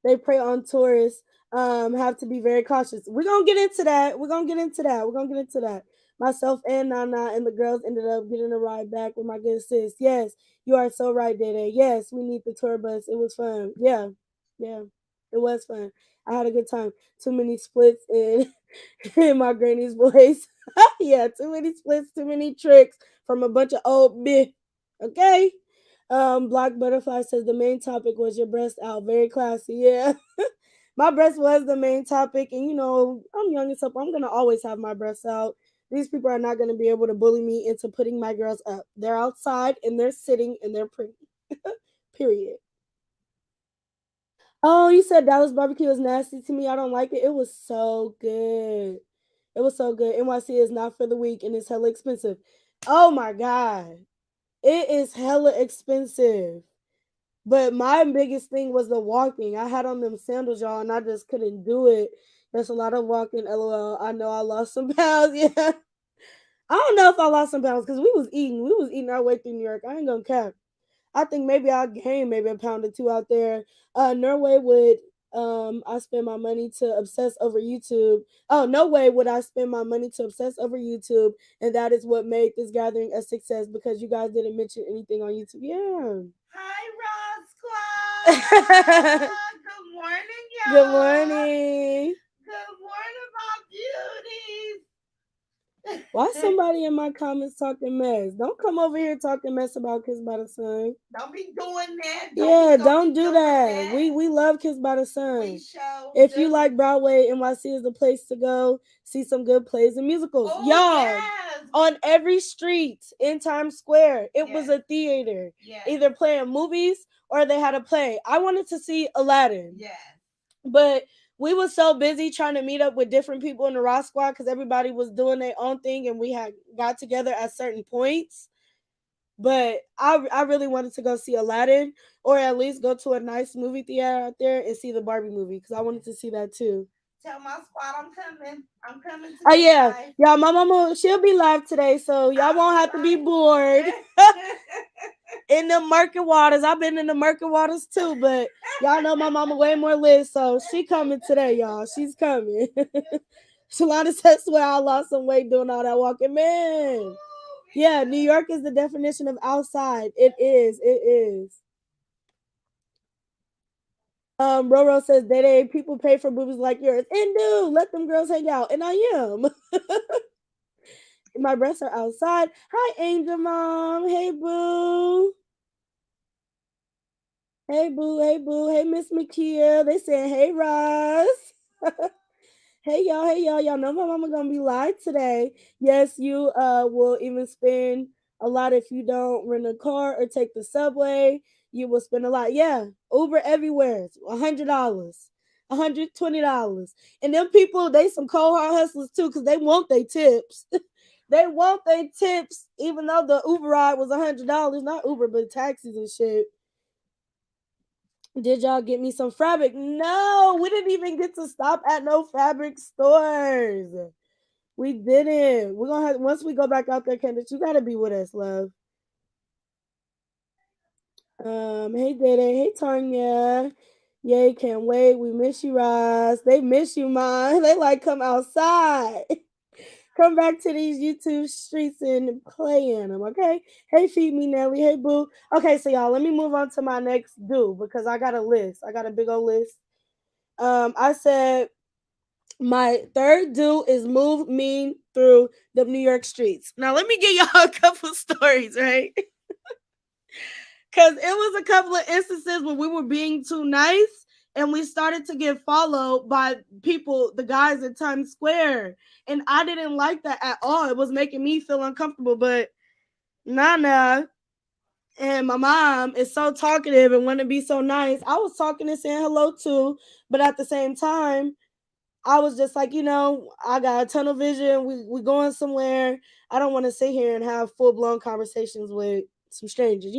they prey on tourists. Have to be very cautious. We're gonna get into that. We're gonna get into that. We're gonna get into that. Myself and Nana and the girls ended up getting a ride back with my good sis. Yes, you are so right, Dede. Yes, we need the tour bus. It was fun. Yeah, yeah, it was fun. I had a good time. Too many splits in in my granny's voice. Yeah, too many splits, too many tricks from a bunch of old meh. Okay. Black Butterfly says the main topic was your breast out. Very classy. Yeah. My breast was the main topic, and I'm young and stuff. I'm gonna always have my breasts out. These people are not gonna be able to bully me into putting my girls up. They're outside and they're sitting and they're pretty. Period. Oh, you said Dallas barbecue is nasty to me. I don't like it. It was so good. It was so good. NYC is not for the weak and it's hella expensive. Oh my god. It is hella expensive. But my biggest thing was the walking. I had on them sandals, y'all, and I just couldn't do it. That's a lot of walking. LOL. I know I lost some pounds. Yeah. I don't know if I lost some pounds because we was eating. We was eating our way through New York. I ain't gonna cap. I think maybe I'll gain maybe a pound or two out there. No way would I spend my money to obsess over YouTube. Oh, no way would I spend my money to obsess over YouTube, and that is what made this gathering a success because you guys didn't mention anything on YouTube. Yeah. Hi, Ross Squad. Good morning, y'all. Good morning. Good morning, my beauties. Why somebody in my comments talking mess? Don't come over here talking mess about Kiss by the Sun. Don't be doing that. Don't do that. We love Kiss by the Sun. If you like Broadway, NYC is the place to go. See some good plays and musicals. Oh, Y'all, yes. on every street in Times Square, it was a theater. Yes. Either playing movies or they had a play. I wanted to see Aladdin. Yes. But we was so busy trying to meet up with different people in the Rock Squad because everybody was doing their own thing and we had got together at certain points. But I really wanted to go see Aladdin or at least go to a nice movie theater out there and see the Barbie movie because I wanted to see that too. Tell my squad I'm coming. I'm coming to Oh yeah, live. y'all. My mama, she'll be live today, so y'all won't have to be bored. In the murky waters, I've been in the murky waters too, but y'all know my mama way more lit, so she coming today, y'all. She's coming. Shalana says, "Swear I lost some weight doing all that walking, man." Yeah, New York is the definition of outside. It is. It is. Roro says, Day people pay for boobies like yours. And do let them girls hang out. And I am. My breasts are outside. Hi, Angel Mom. Hey, boo. Hey, boo. Hey, boo. Hey, Miss Makia. They saying, hey, Ross. Hey y'all, hey y'all, y'all know my mama gonna be live today. Yes, you will even spend a lot if you don't rent a car or take the subway. You will spend a lot. Yeah, Uber everywhere. It's $100, $120, and them people they some cold hard hustlers too, cause they want their tips. They want their tips, even though the Uber ride was $100, not Uber but taxis and shit. Did y'all get me some fabric? No, we didn't even get to stop at no fabric stores. We didn't. We're gonna have once we go back out there, Candace, you gotta be with us, love. Hey Dede, hey Tanya. Yay, can't wait. We miss you, Roz. They miss you, Mom. They like come outside. Come back to these YouTube streets and play in them, okay? Hey, feed me, Nelly. Hey, boo. Okay, so y'all, let me move on to my next do because I got a list. I got a big old list. I said my third do is move me through the New York streets. Now, let me give y'all a couple stories, right? Because it was a couple of instances where we were being too nice and we started to get followed by people, the guys at Times Square. And I didn't like that at all. It was making me feel uncomfortable. But Nana and my mom is so talkative and want to be so nice. I was talking and saying hello too. But at the same time, I was just like, I got a tunnel vision. We going somewhere. I don't want to sit here and have full blown conversations with some strangers.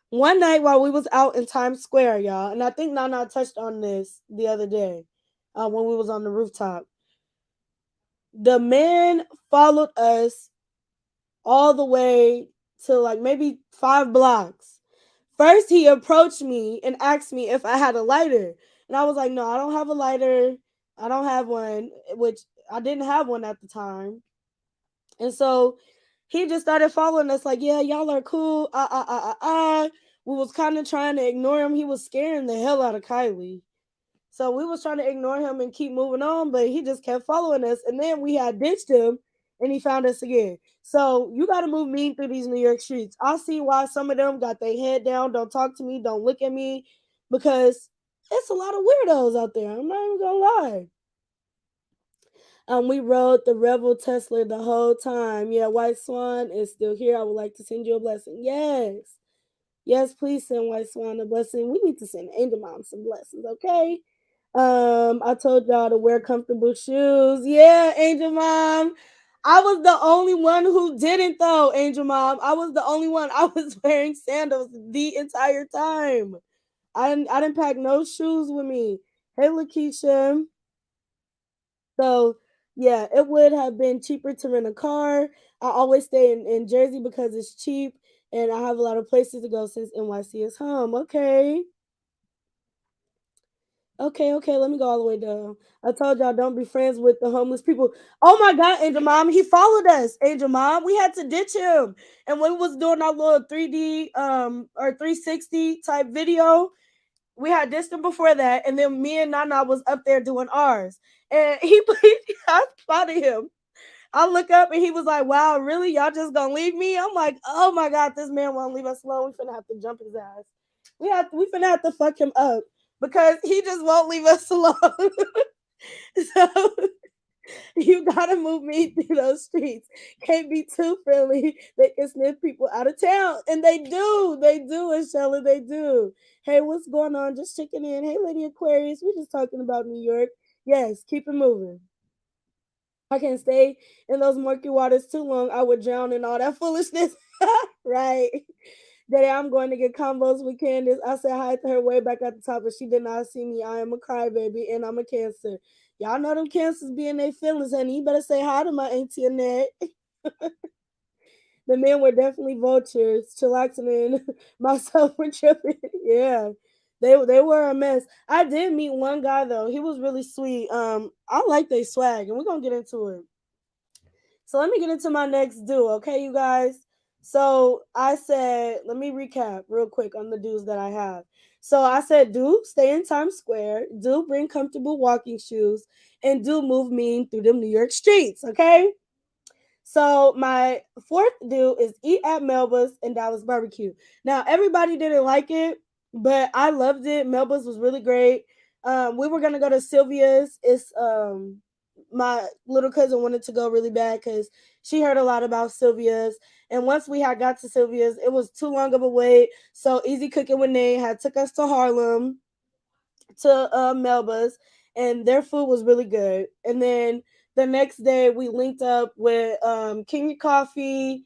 One night while we was out in Times Square, y'all, and I think Nana touched on this the other day when we was on the rooftop. The man followed us all the way to like maybe 5 blocks. First, he approached me and asked me if I had a lighter. And I was like, no, I don't have a lighter. I don't have one, which I didn't have one at the time. And so he just started following us like, yeah, y'all are cool. We was kind of trying to ignore him. He was scaring the hell out of Kylie. So we was trying to ignore him and keep moving on, but he just kept following us. And then we had ditched him and he found us again. So you got to move mean through these New York streets. I see why some of them got their head down. Don't talk to me. Don't look at me because it's a lot of weirdos out there. I'm not even going to lie. We rode the Rebel Tesla the whole time. Yeah, White Swan is still here. I would like to send you a blessing. Yes. Yes, please send White Swan a blessing. We need to send Angel Mom some blessings, okay? I told y'all to wear comfortable shoes. Yeah, Angel Mom. I was the only one who didn't though, Angel Mom. I was the only one. I was wearing sandals the entire time. I didn't pack no shoes with me. Hey Lakeisha. So yeah, it would have been cheaper to rent a car. I always stay in Jersey because it's cheap and I have a lot of places to go since NYC is home. Okay. Okay, let me go all the way down. I told y'all don't be friends with the homeless people. Oh my god, Angel Mom, he followed us. Angel Mom, we had to ditch him. And when we was doing our little 3D or 360 type video, we had ditched him before that, and then me and Nana was up there doing ours. And I spotted him. I look up and he was like, "Wow, really? Y'all just gonna leave me?" I'm like, "Oh my god, this man won't leave us alone. We finna have to jump his ass. We finna have to fuck him up because he just won't leave us alone." So you gotta move me through those streets. Can't be too friendly. They can sniff people out of town, and they do. They do, Ashella. They do. Hey, what's going on? Just checking in. Hey, Lady Aquarius. We're just talking about New York. Yes, keep it moving. I can't stay in those murky waters too long. I would drown in all that foolishness. Right. Daddy, I'm going to get combos with Candace. I said hi to her way back at the top, but she did not see me. I am a crybaby and I'm a cancer. Y'all know them cancers be in their feelings, honey. You better say hi to my auntie Annette. The men were definitely vultures, chillaxing in myself for tripping. Yeah. They were a mess. I did meet one guy though. He was really sweet. I like they swag, and we're gonna get into it. So let me get into my next do, okay, you guys? So I said, let me recap real quick on the dues that I have. So I said, do stay in Times Square, do bring comfortable walking shoes, and do move mean through them New York streets, okay? So my fourth do is eat at Melba's and Dallas Barbecue. Now everybody didn't like it, but I loved it. Melba's was really great. We were gonna go to Sylvia's. It's my little cousin wanted to go really bad because she heard a lot about Sylvia's. And once we had got to Sylvia's, it was too long of a wait. So Easy Cooking with Nate had took us to Harlem to Melba's, and their food was really good. And then the next day we linked up with King Coffee.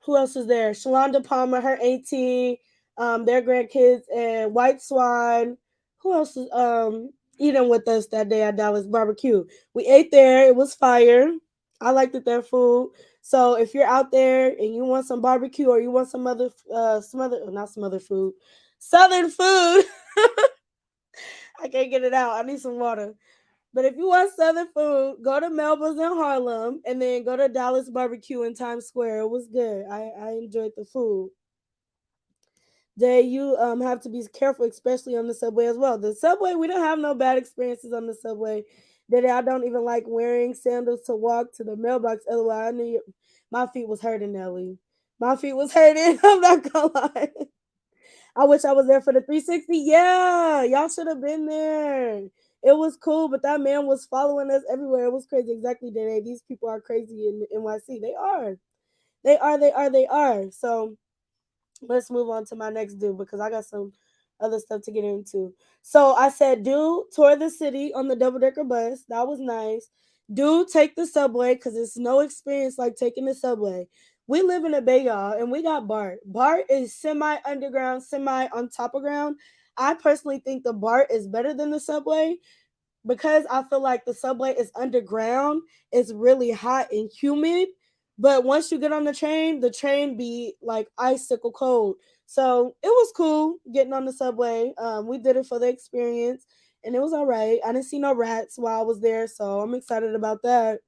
Who else was there? Shalonda Palmer, her auntie, their grandkids, and White Swan. Who else was eating with us that day at Dallas Barbecue? We ate there. It was fire. I liked it, their food. So if you're out there and you want some barbecue or you want some other not some other food, southern food, I can't get it out. I need some water. But if you want southern food, go to Melba's in Harlem and then go to Dallas Barbecue in Times Square. It was good. I enjoyed the food. Day you have to be careful, especially on the subway as well. The subway, we don't have no bad experiences on the subway. That I don't even like wearing sandals to walk to the mailbox. Otherwise, I knew my feet was hurting, Nelly. My feet was hurting. I'm not gonna lie. I wish I was there for the 360. Yeah, y'all should have been there. It was cool, but that man was following us everywhere. It was crazy. Exactly, Danae. These people are crazy in NYC. They are. They are. They are. They are. So let's move on to my next do because I got some other stuff to get into. So I said, do tour the city on the double decker bus. That was nice. Do take the subway because it's no experience like taking the subway. We live in a bay, y'all, and we got BART. BART is semi underground, semi on top of ground. I personally think the BART is better than the subway because I feel like the subway is underground, it's really hot and humid. But once you get on the train be like icicle cold. So it was cool getting on the subway. We did it for the experience, and it was all right. I didn't see no rats while I was there, so I'm excited about that.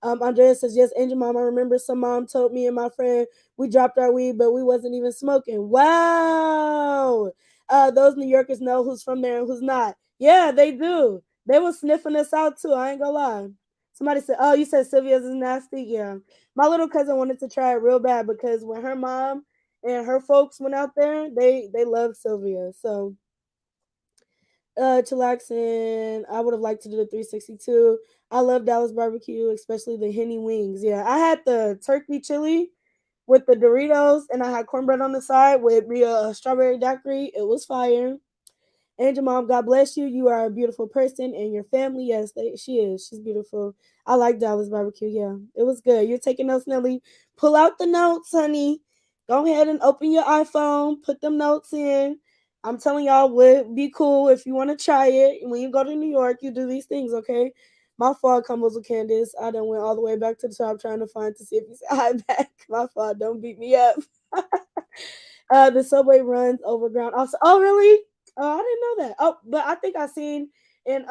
Andrea says, yes, Angel Mom, I remember some mom told me and my friend we dropped our weed, but we wasn't even smoking. Wow. Those New Yorkers know who's from there and who's not. Yeah, they do. They was sniffing us out too. I ain't gonna lie. Somebody said, "Oh, you said Sylvia's is nasty." Yeah, my little cousin wanted to try it real bad because when her mom and her folks went out there, they loved Sylvia. So, chillaxing. I would have liked to do the 362. I love Dallas barbecue, especially the henny wings. Yeah, I had the turkey chili with the Doritos, and I had cornbread on the side with me a strawberry daiquiri. It was fire. Angel Mom, God bless you. You are a beautiful person and your family. Yes, she is. She's beautiful. I like Dallas barbecue. Yeah, it was good. You're taking notes, Nelly. Pull out the notes, honey. Go ahead and open your iPhone. Put them notes in. I'm telling y'all, would be cool if you want to try it. When you go to New York, you do these things, okay? My fault, combos with Candace. I done went all the way back to the top trying to find to see if you said hi back. My fault. Don't beat me up. The subway runs overground. Also, oh really? Oh, I didn't know that. Oh, but I think I seen in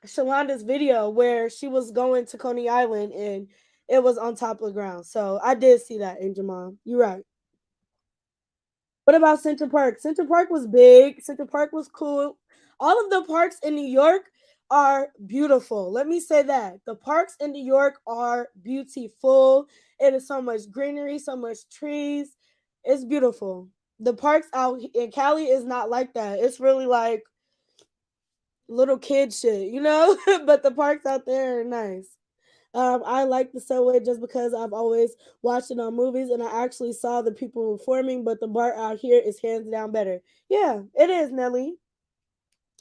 Shalonda's video where she was going to Coney Island and it was on top of the ground. So I did see that, Angel Mom. You're right. What about Central Park? Central Park was big. Central Park was cool. All of the parks in New York are beautiful. Let me say that. The parks in New York are beautiful. It is so much greenery, so much trees. It's beautiful. The parks out in Cali is not like that. It's really like little kid shit, you know? But the parks out there are nice. I like the subway just because I've always watched it on movies and I actually saw the people performing, but the bar out here is hands down better. Yeah, it is, Nelly.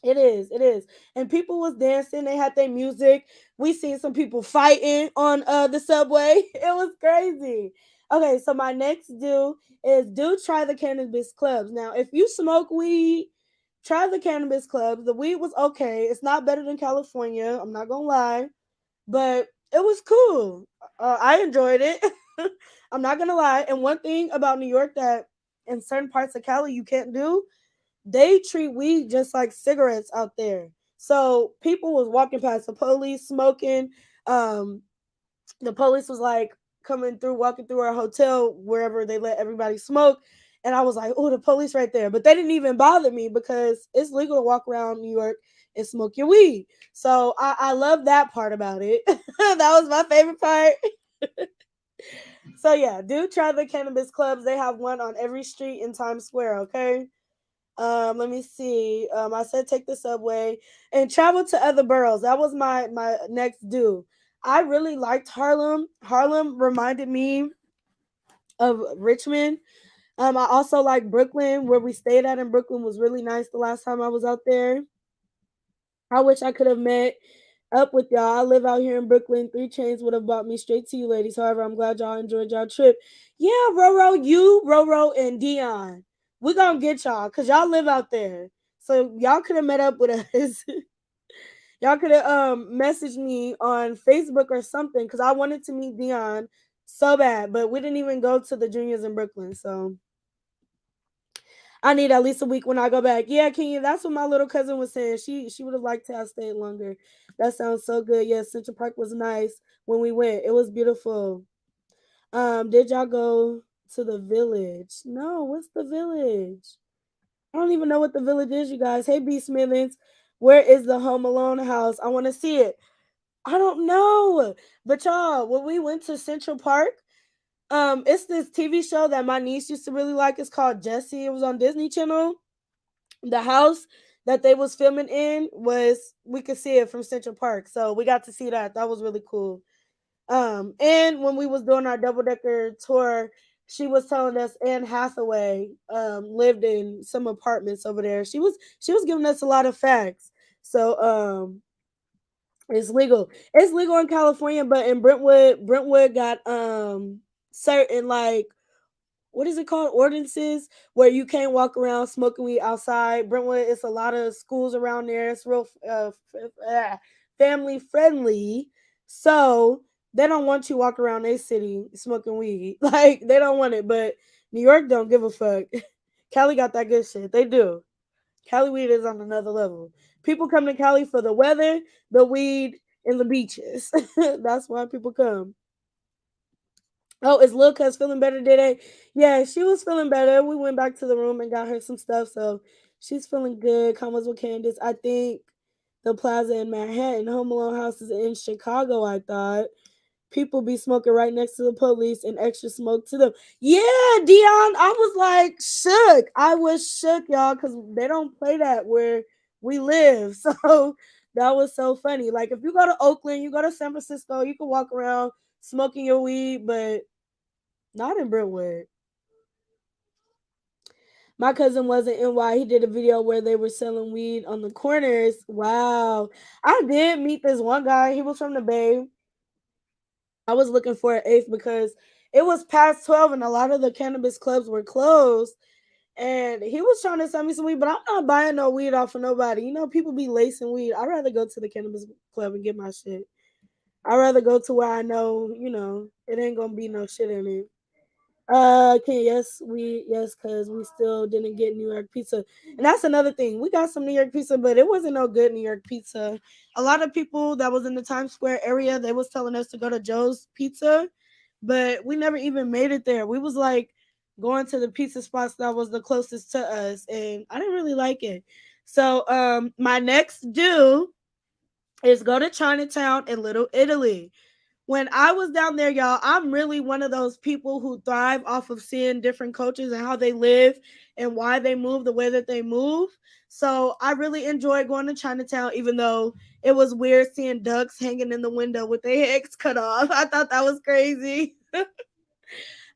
It is, it is. And people was dancing, they had their music. We seen some people fighting on the subway. It was crazy. Okay, so my next do is do try the cannabis clubs. Now, if you smoke weed, try the cannabis clubs. The weed was okay. It's not better than California. I'm not gonna lie, but it was cool. I enjoyed it. I'm not gonna lie. And one thing about New York that in certain parts of Cali you can't do, they treat weed just like cigarettes out there. So people was walking past the police smoking. Um, the police was like coming through, walking through our hotel wherever they let everybody smoke, And I was like, oh, the police right there. But they didn't even bother me because it's legal to walk around New York and smoke your weed. So I love that part about it. That was my favorite part. So yeah, do try the cannabis clubs. They have one on every street in Times Square, okay? Let me see. I said take the subway and travel to other boroughs. That was my next do. I really liked Harlem. Harlem reminded me of Richmond. I also like Brooklyn, where we stayed at in Brooklyn was really nice the last time I was out there. I wish I could have met up with y'all. I live out here in Brooklyn. 3 Chains would have brought me straight to you ladies. However, I'm glad y'all enjoyed y'all trip. Yeah, Roro, you, Roro, and Dion. We gonna get y'all because y'all live out there. So y'all could have met up with us. Y'all could have messaged me on Facebook or something because I wanted to meet Dion so bad, but we didn't even go to the juniors in Brooklyn. So I need at least a week when I go back. Yeah, Kenya, that's what my little cousin was saying. She would have liked to have stayed longer. That sounds so good. Yes, Central Park was nice when we went. It was beautiful. Did y'all go to the village? No, what's the village? I don't even know what the village is, you guys. Hey B Smithens, where is the Home Alone house? I want to see it. I don't know. But y'all, when we went to Central Park, it's this TV show that my niece used to really like. It's called Jessie. It was on Disney Channel. The house that they was filming in was we could see it from Central Park. So we got to see that. That was really cool. And when we was doing our double decker tour, she was telling us Anne Hathaway lived in some apartments over there. She was giving us a lot of facts. So it's legal. It's legal in California, but in Brentwood got certain like what is it called ordinances where you can't walk around smoking weed outside. Brentwood, it's a lot of schools around there. It's real family friendly, so they don't want you walk around their city smoking weed. Like they don't want it, but New York don't give a fuck. Cali got that good shit. They do. Cali weed is on another level. People come to Cali for the weather, the weed, and the beaches. That's why people come. Oh, is Lil Cuz feeling better today? Yeah, she was feeling better. We went back to the room and got her some stuff, so she's feeling good. Combos with Candace. I think the Plaza in Manhattan, Home Alone houses in Chicago. I thought people be smoking right next to the police and extra smoke to them. Yeah, Dion, I was like shook. I was shook, y'all, because they don't play that where we live. So that was so funny. Like if you go to Oakland, you go to San Francisco, you can walk around smoking your weed, but not in Brentwood. My cousin was in NY. He did a video where they were selling weed on the corners. Wow. I did meet this one guy. He was from the Bay. I was looking for an eighth because it was past 12 and a lot of the cannabis clubs were closed. And he was trying to sell me some weed, but I'm not buying no weed off of nobody. You know, people be lacing weed. I'd rather go to the cannabis club and get my shit. I'd rather go to where I know, it ain't gonna be no shit in it. Okay, yes, cause we still didn't get New York pizza, and that's another thing. We got some New York pizza, but it wasn't no good New York pizza. A lot of people that was in the Times Square area, they was telling us to go to Joe's Pizza, but we never even made it there. We was like going to the pizza spots that was the closest to us, and I didn't really like it. So, my next do is go to Chinatown in Little Italy. When I was down there, y'all, I'm really one of those people who thrive off of seeing different cultures and how they live and why they move the way that they move. So I really enjoyed going to Chinatown, even though it was weird seeing ducks hanging in the window with their heads cut off. I thought that was crazy.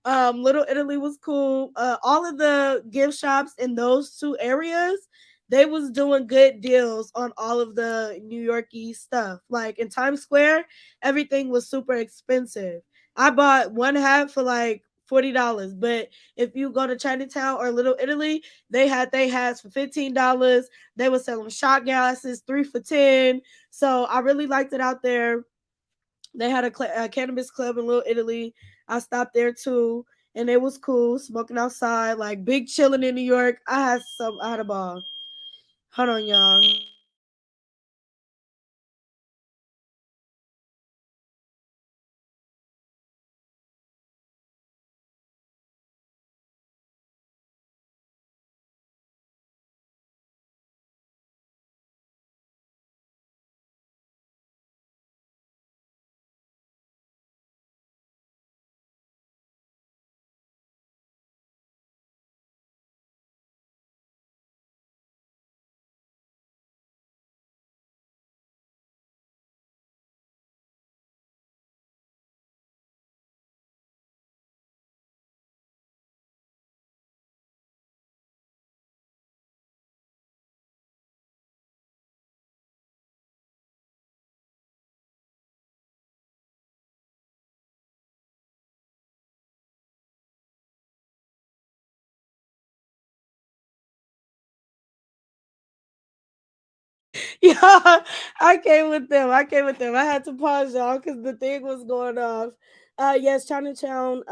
Little Italy was cool. All of the gift shops in those two areas, they was doing good deals on all of the New Yorkie stuff. Like in Times Square, everything was super expensive. I bought one hat for like $40, but if you go to Chinatown or Little Italy, they had they hats for $15. They were selling shot glasses 3 for $10. So I really liked it out there. They had a cannabis club in Little Italy. I stopped there too, and it was cool smoking outside, like big chilling in New York. I had a ball. Hold on, y'all. Yeah, I came with them. I came with them. I had to pause y'all because the thing was going off. Yes, Chinatown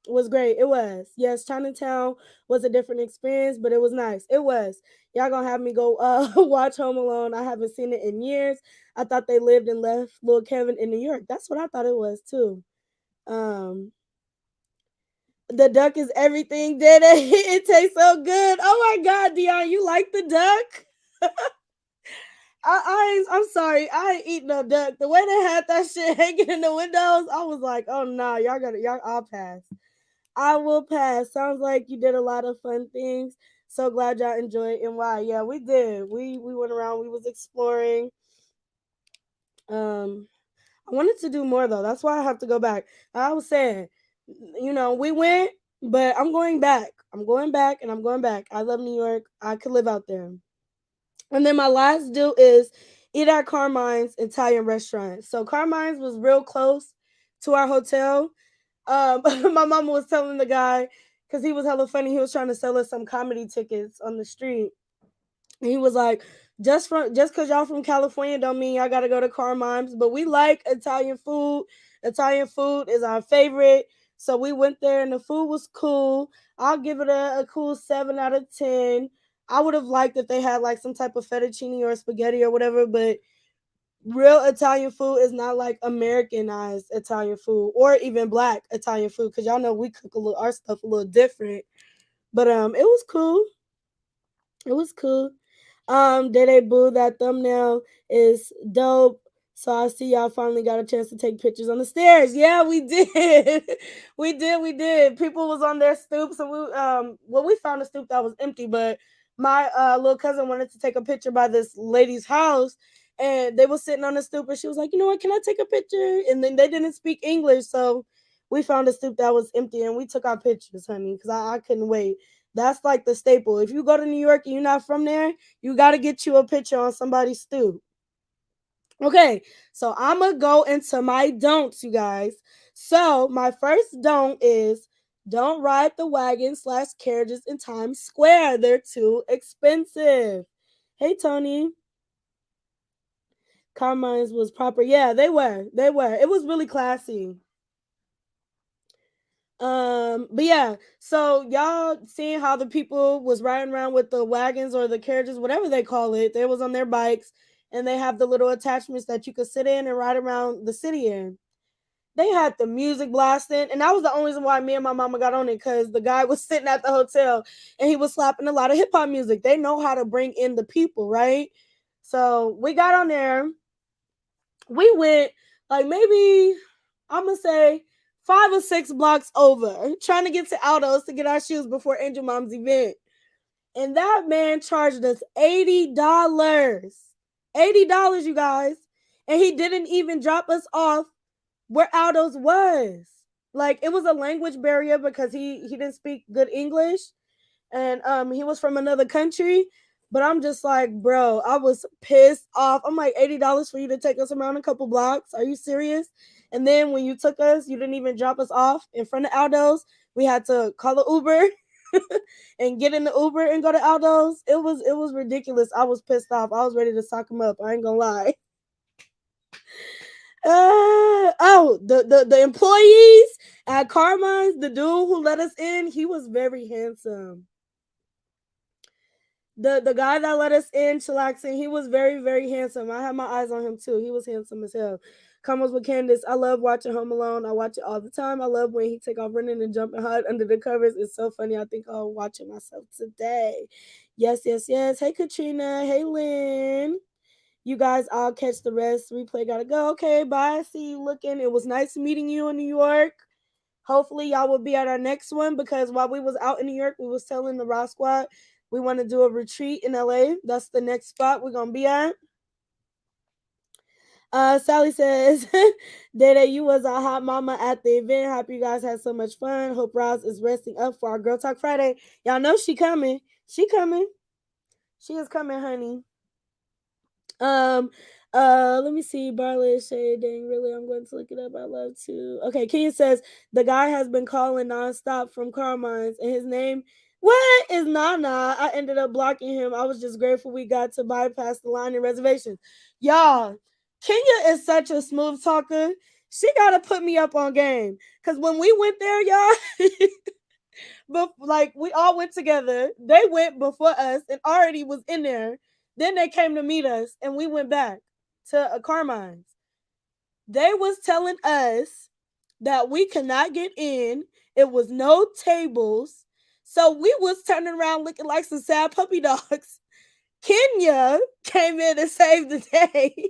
was great. It was. Yes, Chinatown was a different experience, but it was nice. It was. Y'all gonna have me go watch Home Alone. I haven't seen it in years. I thought they lived and left little Kevin in New York. That's what I thought it was too. Um the duck is everything, did it? It tastes so good. Oh my god, Dion, you like the duck? I'm sorry, I ain't eating no duck. The way they had that shit hanging in the windows, I was like, oh no, y'all gotta y'all I'll pass. I will pass. Sounds like you did a lot of fun things. So glad y'all enjoyed and why. Yeah, we did. We went around, we was exploring. Um I wanted to do more though. That's why I have to go back. I was saying, we went, but I'm going back. I'm going back and I'm going back. I love New York. I could live out there. And then my last deal is eat at Carmine's Italian restaurant. So Carmine's was real close to our hotel. My mama was telling the guy because he was hella funny. He was trying to sell us some comedy tickets on the street. And he was like, just cause y'all from California don't mean y'all gotta go to Carmine's. But we like Italian food. Italian food is our favorite. So we went there and the food was cool. I'll give it a cool 7 out of 10. I would have liked if they had like some type of fettuccine or spaghetti or whatever, but real Italian food is not like Americanized Italian food or even black Italian food because y'all know we cook our stuff a little different. But it was cool. It was cool. Dede Boo, that thumbnail is dope. So I see y'all finally got a chance to take pictures on the stairs. Yeah, we did. We did. People was on their stoops and we found a stoop that was empty, but my little cousin wanted to take a picture by this lady's house and they were sitting on the stoop and she was like, you know what, can I take a picture? And then they didn't speak English, so we found a stoop that was empty and we took our pictures, honey, because I couldn't wait. That's like the staple. If you go to New York and you're not from there, you got to get you a picture on somebody's stoop. Okay, so I'm going to go into my don'ts, you guys. So, my first don't is don't ride the wagon/carriages in Times Square. They're too expensive. Hey, Tony. Carmine's was proper. Yeah, they were. They were. It was really classy. But yeah, so y'all seeing how the people was riding around with the wagons or the carriages, whatever they call it, they was on their bikes and they have the little attachments that you could sit in and ride around the city in. They had the music blasting, and that was the only reason why me and my mama got on it because the guy was sitting at the hotel and he was slapping a lot of hip hop music. They know how to bring in the people, right? So we got on there. We went like maybe I'm gonna say 5 or 6 blocks over, trying to get to Aldo's to get our shoes before Angel Mom's event. And that man charged us $80. $80, you guys. And he didn't even drop us off where Aldo's was. Like it was a language barrier because he didn't speak good English and he was from another country. But I'm just like, bro, I was pissed off. I'm like, $80 for you to take us around a couple blocks. Are you serious? And then when you took us, you didn't even drop us off in front of Aldo's. We had to call an Uber and get in the Uber and go to Aldo's. It was ridiculous. I was pissed off. I was ready to sock him up. I ain't gonna lie. The employees at Carmine's, the dude who let us in, he was very handsome. The guy that let us in, chillaxing, he was very, very handsome. I had my eyes on him too. He was handsome as hell. Combos with Candace. I love watching Home Alone. I watch it all the time. I love when he take off running and jumping hard under the covers. It's so funny. I think I'll watch it myself today. Yes, yes, yes. Hey Katrina. Hey Lynn. You guys all catch the rest. Replay gotta go. Okay, bye. See you looking. It was nice meeting you in New York. Hopefully y'all will be at our next one because while we was out in New York, we was telling the Raw Squad we want to do a retreat in LA. That's the next spot we're gonna be at. Sally says, Dede, you was a hot mama at the event. Happy you guys had so much fun. Hope Roz is resting up for our Girl Talk Friday. Y'all know she coming. She coming. She is coming, honey. Um, let me see. Barley Shade, dang, really, I'm going to look it up. I love to. Okay, Kenya says the guy has been calling nonstop from Carmine's, and his name What is Nana? I ended up blocking him. I was just grateful we got to bypass the line and reservations. Y'all, Kenya is such a smooth talker. She gotta put me up on game. Cause when we went there, y'all, but like we all went together. They went before us and already was in there. Then they came to meet us and we went back to Carmine's. They was telling us that we could not get in. It was no tables. So we was turning around looking like some sad puppy dogs. Kenya came in and saved the day.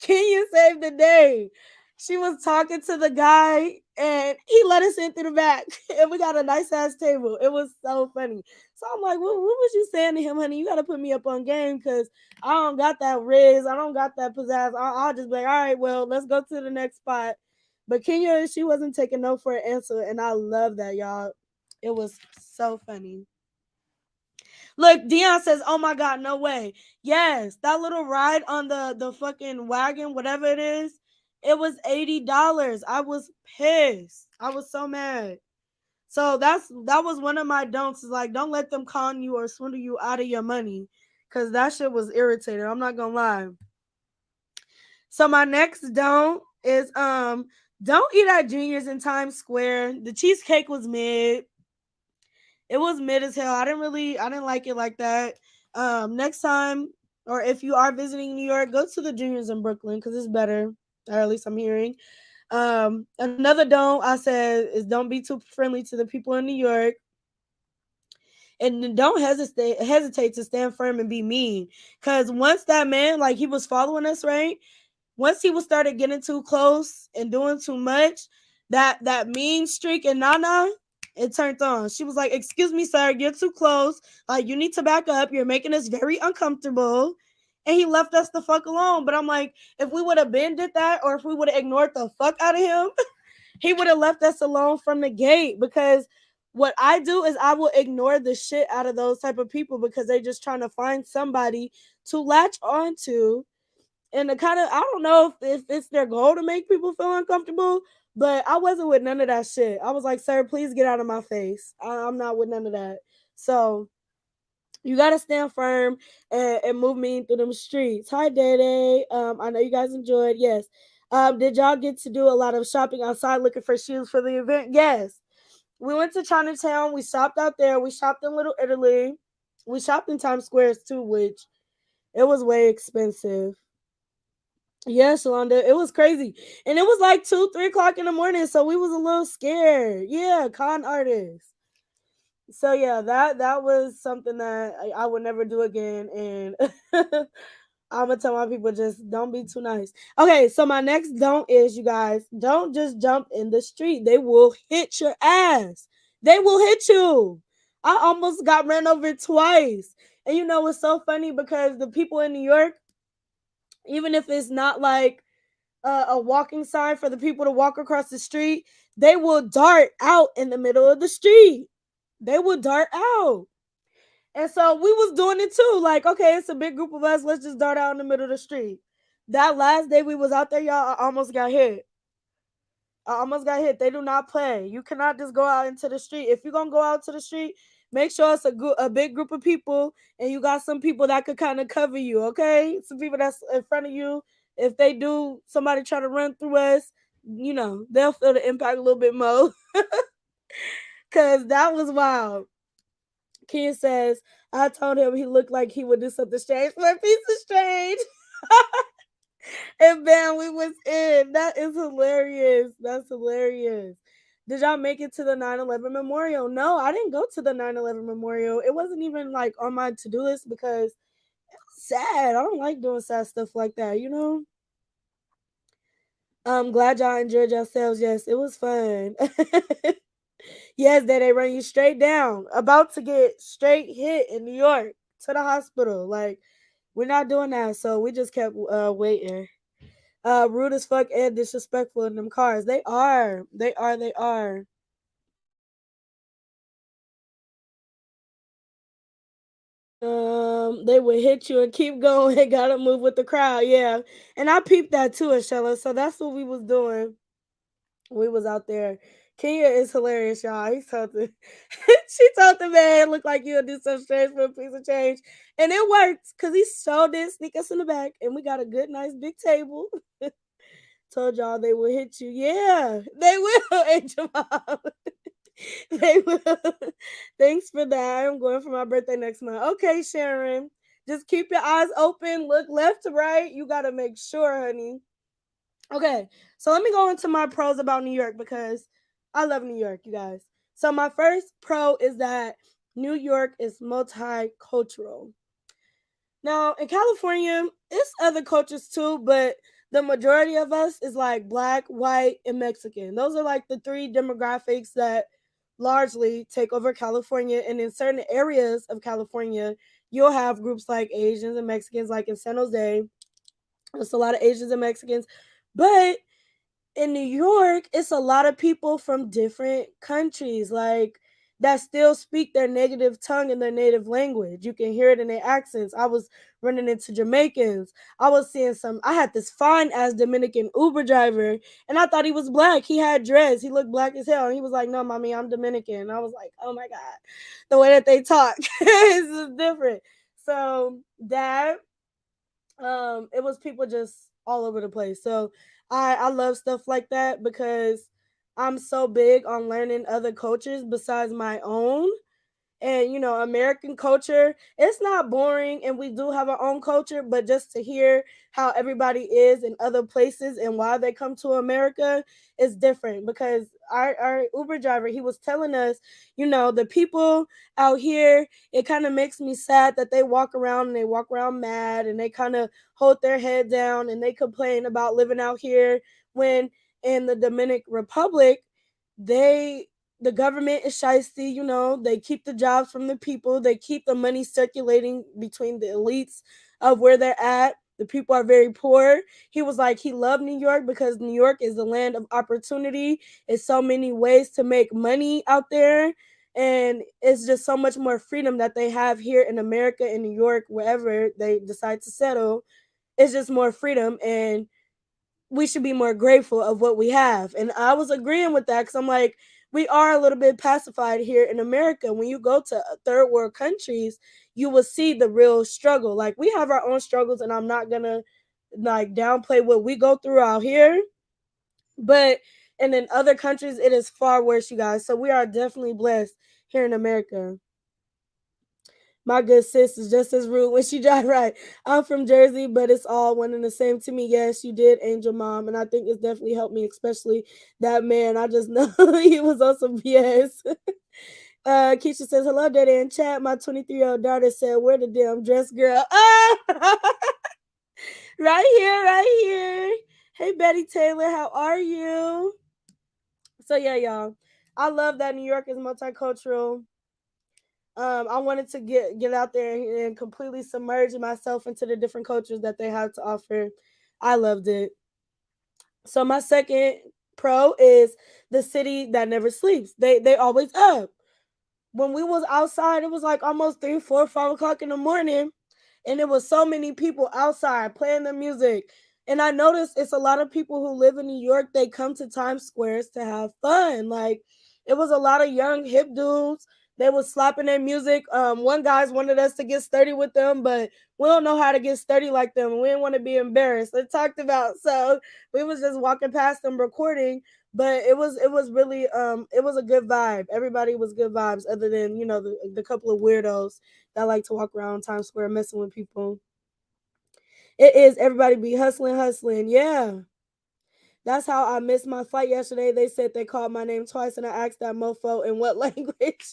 Kenya saved the day. She was talking to the guy and he let us in through the back. And we got a nice ass table. It was so funny. So I'm like, what was you saying to him, honey? You got to put me up on game because I don't got that riz. I don't got that pizzazz. I'll just be like, all right, well, let's go to the next spot. But Kenya, she wasn't taking no for an answer. And I love that, y'all. It was so funny. Look, Dion says, "Oh my god, no way." Yes, that little ride on the fucking wagon, whatever it is, it was $80. I was pissed. I was so mad. So that was one of my don'ts. Is like, don't let them con you or swindle you out of your money, cause that shit was irritating. I'm not gonna lie. So my next don't is don't eat at Junior's in Times Square. The cheesecake was mid. It was mid as hell. I didn't like it like that. Next time, or if you are visiting New York, go to the Juniors in Brooklyn because it's better. Or at least I'm hearing. Another don't I said is don't be too friendly to the people in New York, and don't hesitate to stand firm and be mean. Cause once that man, like, he was following us, right? Once he was started getting too close and doing too much, that mean streak in Nana, it turned on. She was like, "Excuse me, sir, you're too close. Like, you need to back up. You're making us very uncomfortable." And he left us the fuck alone. But I'm like, if we would have been did that, or if we would have ignored the fuck out of him, he would have left us alone from the gate. Because what I do is I will ignore the shit out of those type of people because they're just trying to find somebody to latch onto, and the kind of, I don't know if it's their goal to make people feel uncomfortable, but I wasn't with none of that shit. I was like, "Sir, please get out of my face. I'm not with none of that." So you gotta stand firm and move me through them streets. Hi, Day Day. I know you guys enjoyed. Yes. Did y'all get to do a lot of shopping outside looking for shoes for the event? Yes. We went to Chinatown. We shopped out there. We shopped in Little Italy. We shopped in Times Square too, which it was way expensive. Yes, Shalonda, it was crazy, and it was like 2, 3 o'clock in the morning, so we was a little scared. Yeah, con artists. So yeah, that was something that I would never do again, and I'm gonna tell my people, just don't be too nice. Okay, so my next don't is, you guys, don't just jump in the street. They will hit your ass. They will hit you. I almost got ran over twice, and you know it's so funny because the people in New York, even if it's not like a walking sign for the people to walk across the street, they will dart out in the middle of the street. They will dart out. And so we was doing it too. Like, okay, it's a big group of us. Let's just dart out in the middle of the street. That last day we was out there, y'all, I almost got hit. I almost got hit. They do not play. You cannot just go out into the street. If you're gonna go out to the street, make sure it's a big group of people, and you got some people that could kind of cover you. Okay, some people that's in front of you. If they do, somebody try to run through us, they'll feel the impact a little bit more. Cause that was wild. Ken says, "I told him he looked like he would do something strange for a piece of strange." And bam, we was in. That is hilarious. That's hilarious. Did y'all make it to the 9/11 memorial? No, I didn't go to the 9/11 memorial. It wasn't even like on my to-do list because it's sad. I don't like doing sad stuff like that. I'm glad y'all enjoyed yourselves. Yes, it was fun. Yes, they run you straight down. About to get straight hit in New York to the hospital. Like, we're not doing that. So we just kept waiting. Rude as fuck and disrespectful in them cars. They are. They are. They are. They would hit you and keep going. They gotta move with the crowd. Yeah, and I peeped that too, Ashella. So that's what we was doing. We was out there Kenya is hilarious, y'all. He told the she told the man, look like you'll do some strange for a piece of change. And it worked because he sure did sneak us in the back and we got a good, nice big table. Told y'all they will hit you. Yeah, they will, Angel Mom. They will. Thanks for that. I'm going for my birthday next month. Okay, Sharon. Just keep your eyes open. Look left to right. You got to make sure, honey. Okay, so let me go into my pros about New York because I love New York, you guys. So my first pro is that New York is multicultural. Now in California, it's other cultures too, but the majority of us is like black, white, and Mexican. Those are like the three demographics that largely take over California. And in certain areas of California, you'll have groups like Asians and Mexicans, like in San Jose. There's a lot of Asians and Mexicans. But in New York, it's a lot of people from different countries, like that still speak their negative tongue in their native language. You can hear it in their accents. I was running into Jamaicans. I was seeing some. I had this fine ass Dominican Uber driver, and I thought he was black. He had dreads. He looked black as hell, and he was like, "No, mommy, I'm Dominican." And I was like, "Oh my god, the way that they talk is just different." So that it was people just all over the place. So I love stuff like that because I'm so big on learning other cultures besides my own. And American culture, it's not boring, and we do have our own culture, but just to hear how everybody is in other places and why they come to America is different. Because our Uber driver, he was telling us, the people out here, it kind of makes me sad that they walk around and they walk around mad and they kind of hold their head down and they complain about living out here when in the Dominican Republic, they the government is shiesty, they keep the jobs from the people, they keep the money circulating between the elites of where they're at. The people are very poor. He was like, he loved New York because New York is the land of opportunity. It's so many ways to make money out there. And it's just so much more freedom that they have here in America, in New York, wherever they decide to settle. It's just more freedom. And we should be more grateful of what we have. And I was agreeing with that because I'm like, we are a little bit pacified here in America. When you go to third world countries, you will see the real struggle. Like, we have our own struggles, and I'm not gonna like downplay what we go through out here. But and in other countries, it is far worse, you guys. So we are definitely blessed here in America. My good sis is just as rude when she drive right. I'm from Jersey, but it's all one and the same to me. Yes, you did, Angel Mom, and I think it's definitely helped me, especially that man. I just know he was on some BS. Keisha says, hello, Daddy in chat. My 23-year-old daughter said, where the damn dress girl? Ah! Right here, right here. Hey, Betty Taylor, how are you? So, yeah, y'all. I love that New York is multicultural. I wanted to get out there and completely submerge myself into the different cultures that they have to offer. I loved it. So my second pro is the city that never sleeps. They always up. When we was outside, it was like almost 3, 4, 5 o'clock in the morning, and there was so many people outside playing the music. And I noticed it's a lot of people who live in New York. They come to Times Squares to have fun. Like, it was a lot of young hip dudes. They was slapping their music. One guy's wanted us to get sturdy with them, but we don't know how to get sturdy like them. We didn't want to be embarrassed. They talked about, so we was just walking past them recording, but it was really it was a good vibe. Everybody was good vibes, other than the couple of weirdos that like to walk around Times Square messing with people. It is everybody be hustling. Yeah. That's how I missed my flight yesterday. They said they called my name twice, and I asked that mofo in what language.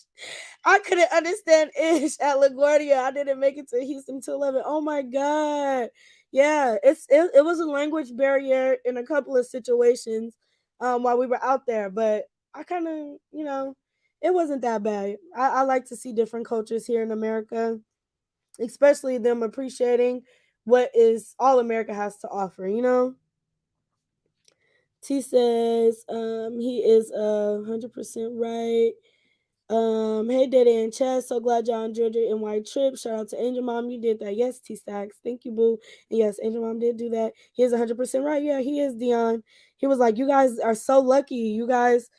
I couldn't understand ish at LaGuardia. I didn't make it to Houston till 11. Oh my god. Yeah, it was a language barrier in a couple of situations while we were out there, but I kind of, it wasn't that bad. I like to see different cultures here in America, especially them appreciating what is all America has to offer. T says he is 100% right. Hey Daddy and Chess, so glad y'all enjoyed your NY trip. Shout out to Angel Mom, you did that. Yes, T Stacks, thank you, boo. And yes, Angel Mom did do that. He is 100% right. Yeah, he is, Dion. He was like, you guys are so lucky. You guys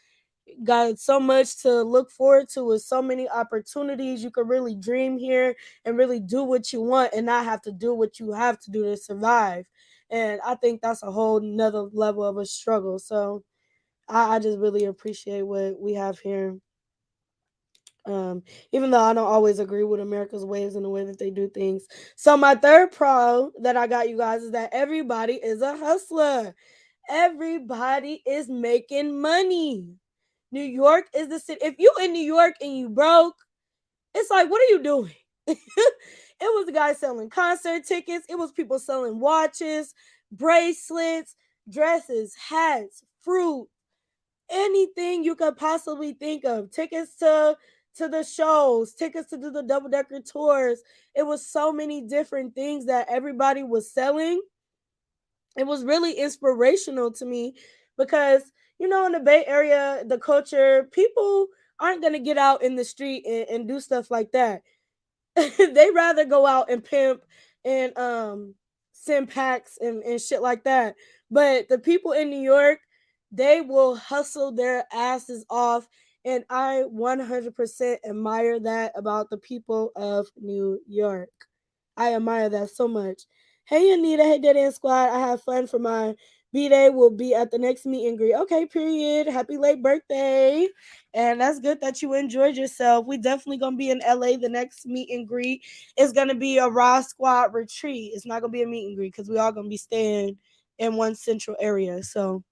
got so much to look forward to with so many opportunities. You can really dream here and really do what you want and not have to do what you have to do to survive. And I think that's a whole nother level of a struggle. So I just really appreciate what we have here. Um, Even though I don't always agree with America's ways and the way that they do things. So my third pro that I got, you guys, is that everybody is a hustler. Everybody is making money. New York is the city. If you in New York and you broke, it's like, what are you doing? It was the guy selling concert tickets. It was people selling watches, bracelets, dresses, hats, fruit, anything you could possibly think of. Tickets to the shows, tickets to do the double decker tours. It was so many different things that everybody was selling. It was really inspirational to me because in the Bay Area, the culture, people aren't gonna get out in the street and do stuff like that. They rather go out and pimp and send packs and shit like that. But the people in New York, they will hustle their asses off. And I 100% admire that about the people of New York. I admire that so much. Hey Anita, hey Daddy and Squad. I have fun for my B Day. Will be at the next meet and greet. Okay, period. Happy late birthday. And that's good that you enjoyed yourself. We definitely gonna be in LA the next meet and greet. It's gonna be a Raw Squad retreat. It's not gonna be a meet and greet because we all gonna be staying in one central area. So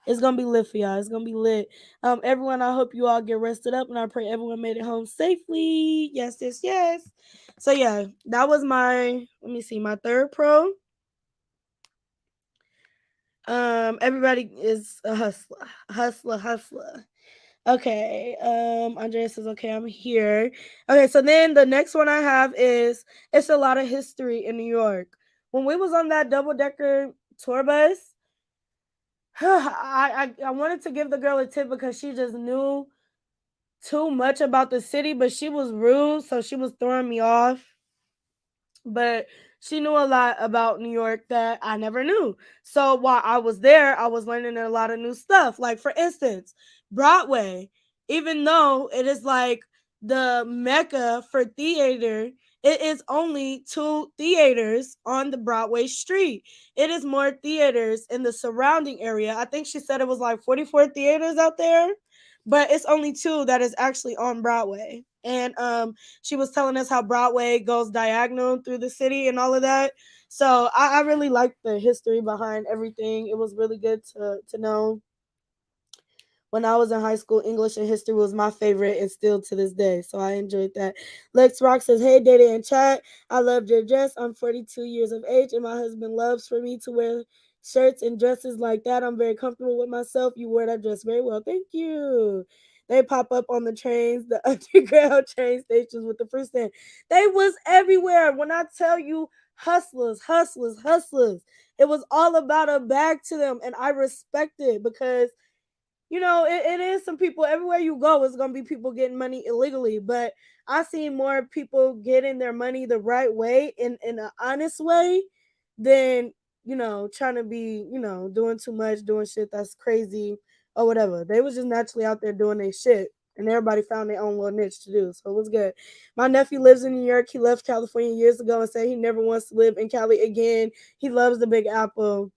it's gonna be lit for y'all. It's gonna be lit. Everyone, I hope you all get rested up, and I pray everyone made it home safely. Yes, yes, yes. So yeah, that was my. Let me see, my third pro. Everybody is a hustler, hustler, hustler. Okay. Andrea says, okay, I'm here. Okay, so then the next one I have is it's a lot of history in New York. When we was on that double decker tour bus, I wanted to give the girl a tip because she just knew too much about the city, but she was rude, so she was throwing me off. But she knew a lot about New York that I never knew. So while I was there, I was learning a lot of new stuff. Like, for instance, Broadway, even though it is like the mecca for theater, it is only two theaters on the Broadway street. It is more theaters in the surrounding area. I think she said it was like 44 theaters out there, but it's only two that is actually on Broadway. And she was telling us how Broadway goes diagonal through the city and all of that. So I really liked the history behind everything. It was really good to know. When I was in high school, English and history was my favorite and still to this day. So I enjoyed that. Lex Rock says, hey, Data and chat. I loved your dress. I'm 42 years of age and my husband loves for me to wear shirts and dresses like that. I'm very comfortable with myself. You wear that dress very well. Thank you. They pop up on the trains, the underground train stations with the fruit stand. They was everywhere. When I tell you hustlers, hustlers, hustlers, it was all about a bag to them. And I respect it because it is some people everywhere you go. It's gonna be people getting money illegally, but I see more people getting their money the right way in an honest way than trying to be doing too much, doing shit that's crazy or whatever. They was just naturally out there doing their shit. And everybody found their own little niche to do. So it was good. My nephew lives in New York. He left California years ago and said he never wants to live in Cali again. He loves the Big Apple.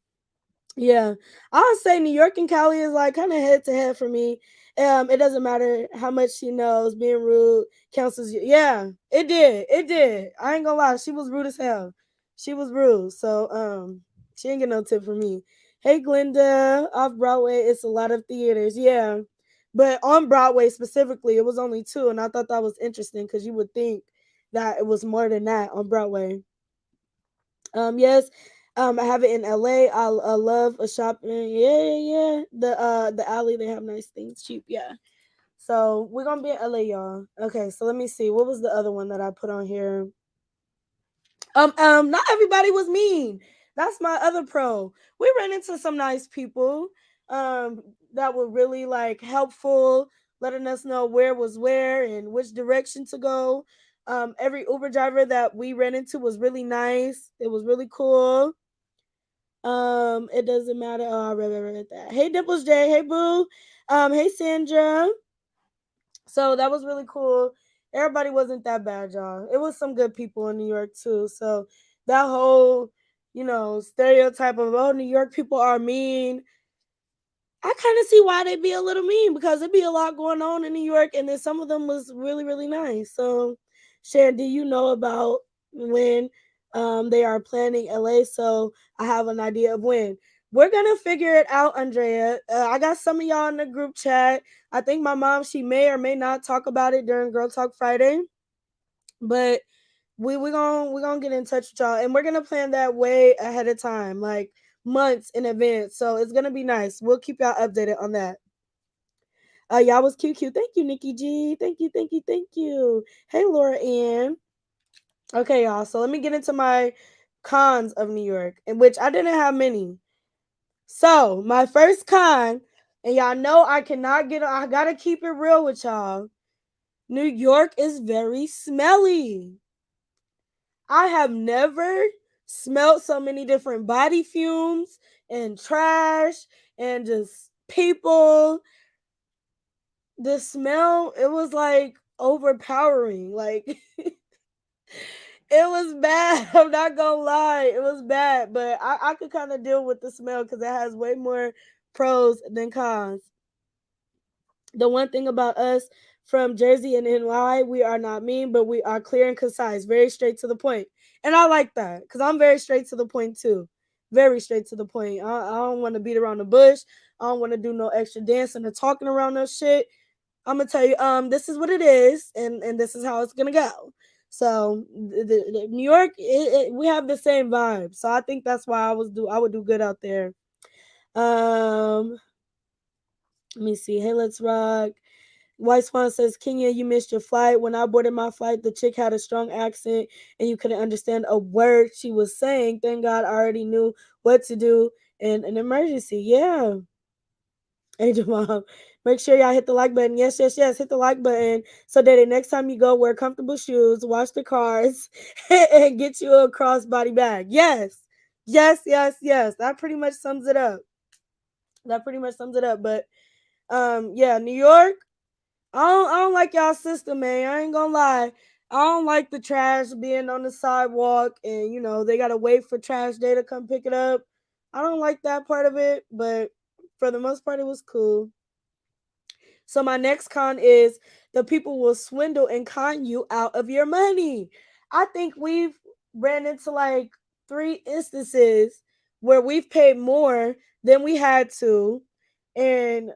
Yeah, I'll say New York and Cali is like kind of head to head for me. It doesn't matter how much she knows. Being rude counts as yeah. It did. It did. I ain't gonna lie. She was rude as hell. She was rude. So she ain't get no tip from me. Hey Glenda, off Broadway, it's a lot of theaters. Yeah, but on Broadway specifically, it was only two, and I thought that was interesting because you would think that it was more than that on Broadway. Yes. I have it in LA. I love a shopping. Yeah, yeah, yeah. The alley, they have nice things cheap. Yeah. So we're gonna be in LA, y'all. Okay, so let me see. What was the other one that I put on here? Not everybody was mean. That's my other pro. We ran into some nice people that were really like helpful, letting us know where was where and which direction to go. Every Uber driver that we ran into was really nice. It was really cool. It doesn't matter. Oh, I read that. Hey, Dimples J. Hey, Boo. Hey, Sandra. So that was really cool. Everybody wasn't that bad, y'all. It was some good people in New York too. So that whole, stereotype of, oh, New York people are mean, I kind of see why they'd be a little mean, because it'd be a lot going on in New York, and then some of them was really, really nice. So, Sharon, do you know about when they are planning LA? So I have an idea of when. We're gonna figure it out, Andrea. I got some of y'all in the group chat. I think my mom, she may or may not talk about it during Girl Talk Friday, but we gonna get in touch with y'all, and we're gonna plan that way ahead of time, like months in advance. So it's gonna be nice. We'll keep y'all updated on that. Y'all was cute, cute. Thank you, Nikki G. Thank you, thank you, thank you. Hey, Laura Ann. Okay, y'all. So let me get into my cons of New York, in which I didn't have many. So my first con, and y'all know I cannot get. I gotta keep it real with y'all. New York is very smelly. I have never smelled so many different body fumes and trash and just people. The smell, it was like overpowering. Like it was bad. I'm not gonna lie. It was bad. But I could kind of deal with the smell because it has way more pros than cons. The one thing about us from Jersey and NY, we are not mean, but we are clear and concise, very straight to the point. And I like that because I'm very straight to the point too. Very straight to the point. I don't want to beat around the bush. I don't want to do no extra dancing or talking around no shit. I'm gonna tell you, this is what it is, and this is how it's gonna go. So the New York, we have the same vibe. So I think that's why I would do good out there. Um, Let me see. Hey, let's rock. White Swan says, Kenya, you missed your flight. When I boarded my flight, the chick had a strong accent and you couldn't understand a word she was saying. Thank God I already knew what to do in an emergency. Yeah. Angel Mom, make sure y'all hit the like button. Yes, yes, yes. Hit the like button so that the next time you go, wear comfortable shoes, wash the cars, and get you a crossbody bag. Yes. Yes, yes, yes. That pretty much sums it up. That pretty much sums it up. But yeah, New York, I don't like y'all system, man. I ain't gonna lie. I don't like the trash being on the sidewalk and they gotta wait for trash day to come pick it up. I don't like that part of it, but for the most part it was cool. So my next con is the people will swindle and con you out of your money. I think we've ran into like 3 instances where we've paid more than we had to, and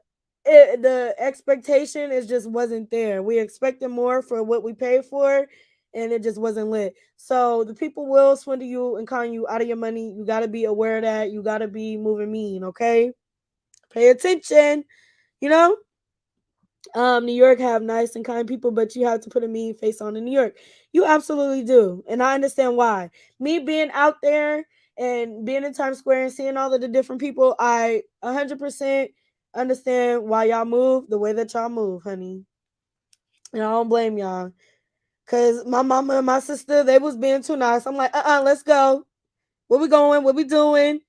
the expectation is just wasn't there. We expected more for what we paid for, and it just wasn't lit. So the people will swindle you and con you out of your money. You got to be aware of that. You got to be moving mean, okay? Pay attention, you know? New York have nice and kind people, but you have to put a mean face on in New York. You absolutely do, and I understand why. Me being out there and being in Times Square and seeing all of the different people, I 100% understand why y'all move the way that y'all move, honey. And I don't blame y'all, cause my mama and my sister, they was being too nice. I'm like, let's go. Where we going? What we doing?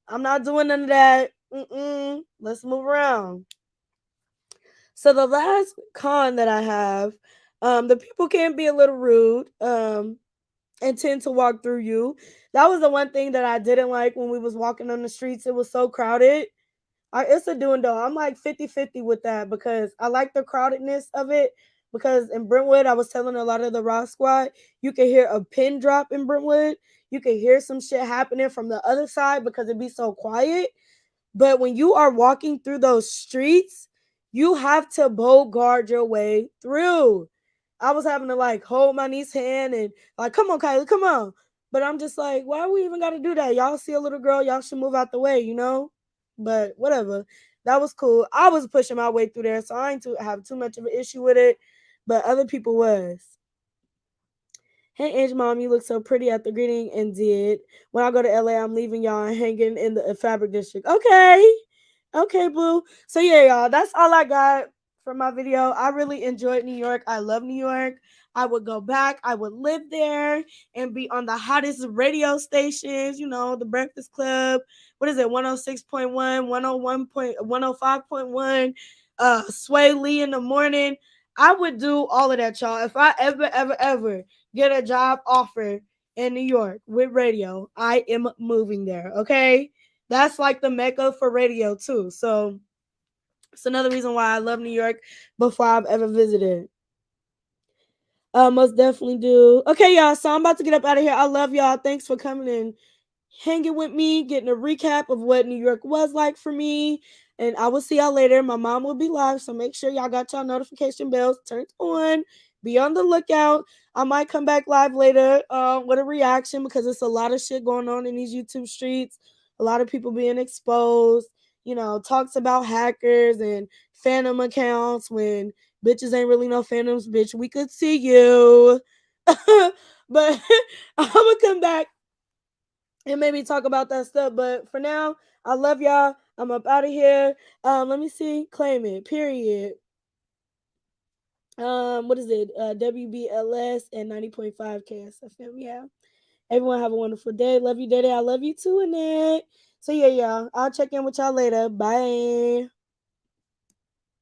I'm not doing none of that. Let's move around. So the last con that I have, the people can be a little rude, and tend to walk through you. That was the one thing that I didn't like when we was walking on the streets. It was so crowded. It's a do and do. I'm like 50-50 with that because I like the crowdedness of it. Because in Brentwood, I was telling a lot of the Rock Squad, you can hear a pin drop in Brentwood. You can hear some shit happening from the other side because it be so quiet. But when you are walking through those streets, you have to bogart your way through. I was having to like hold my niece's hand and like, come on, Kylie, come on. But I'm just like, why we even got to do that? Y'all see a little girl, y'all should move out the way, you know? But whatever. That was cool. I was pushing my way through there, so I ain't have too much of an issue with it. But other people was. Hey, Ange Mom, you look so pretty at the greeting and did. When I go to LA, I'm leaving y'all and hanging in the fabric district. Okay. Okay, boo. So, yeah, y'all, that's all I got for my video. I really enjoyed New York. I love New York. I would go back. I would live there and be on the hottest radio stations, the Breakfast Club. What is it? 106.1, 105.1, Sway Lee in the morning. I would do all of that, y'all. If I ever, ever, ever get a job offer in New York with radio, I am moving there, okay? That's like the mecca for radio, too. So it's another reason why I love New York before I've ever visited. Most definitely do. Okay, y'all. So I'm about to get up out of here. I love y'all. Thanks for coming in, hanging with me, getting a recap of what New York was like for me. And I will see y'all later. My mom will be live, so make sure y'all got y'all notification bells turned on. Be on the lookout. I might come back live later with a reaction because it's a lot of shit going on in these YouTube streets. A lot of people being exposed. Talks about hackers and phantom accounts when bitches ain't really no phantoms, bitch. We could see you. But I'm gonna come back and maybe talk about that stuff. But for now, I love y'all. I'm up out of here. Let me see. Claim it. Period. What is it? WBLS and 90.5 KSFM. Yeah. Everyone have a wonderful day. Love you, Daddy. I love you too, Annette. So yeah, y'all. I'll check in with y'all later. Bye.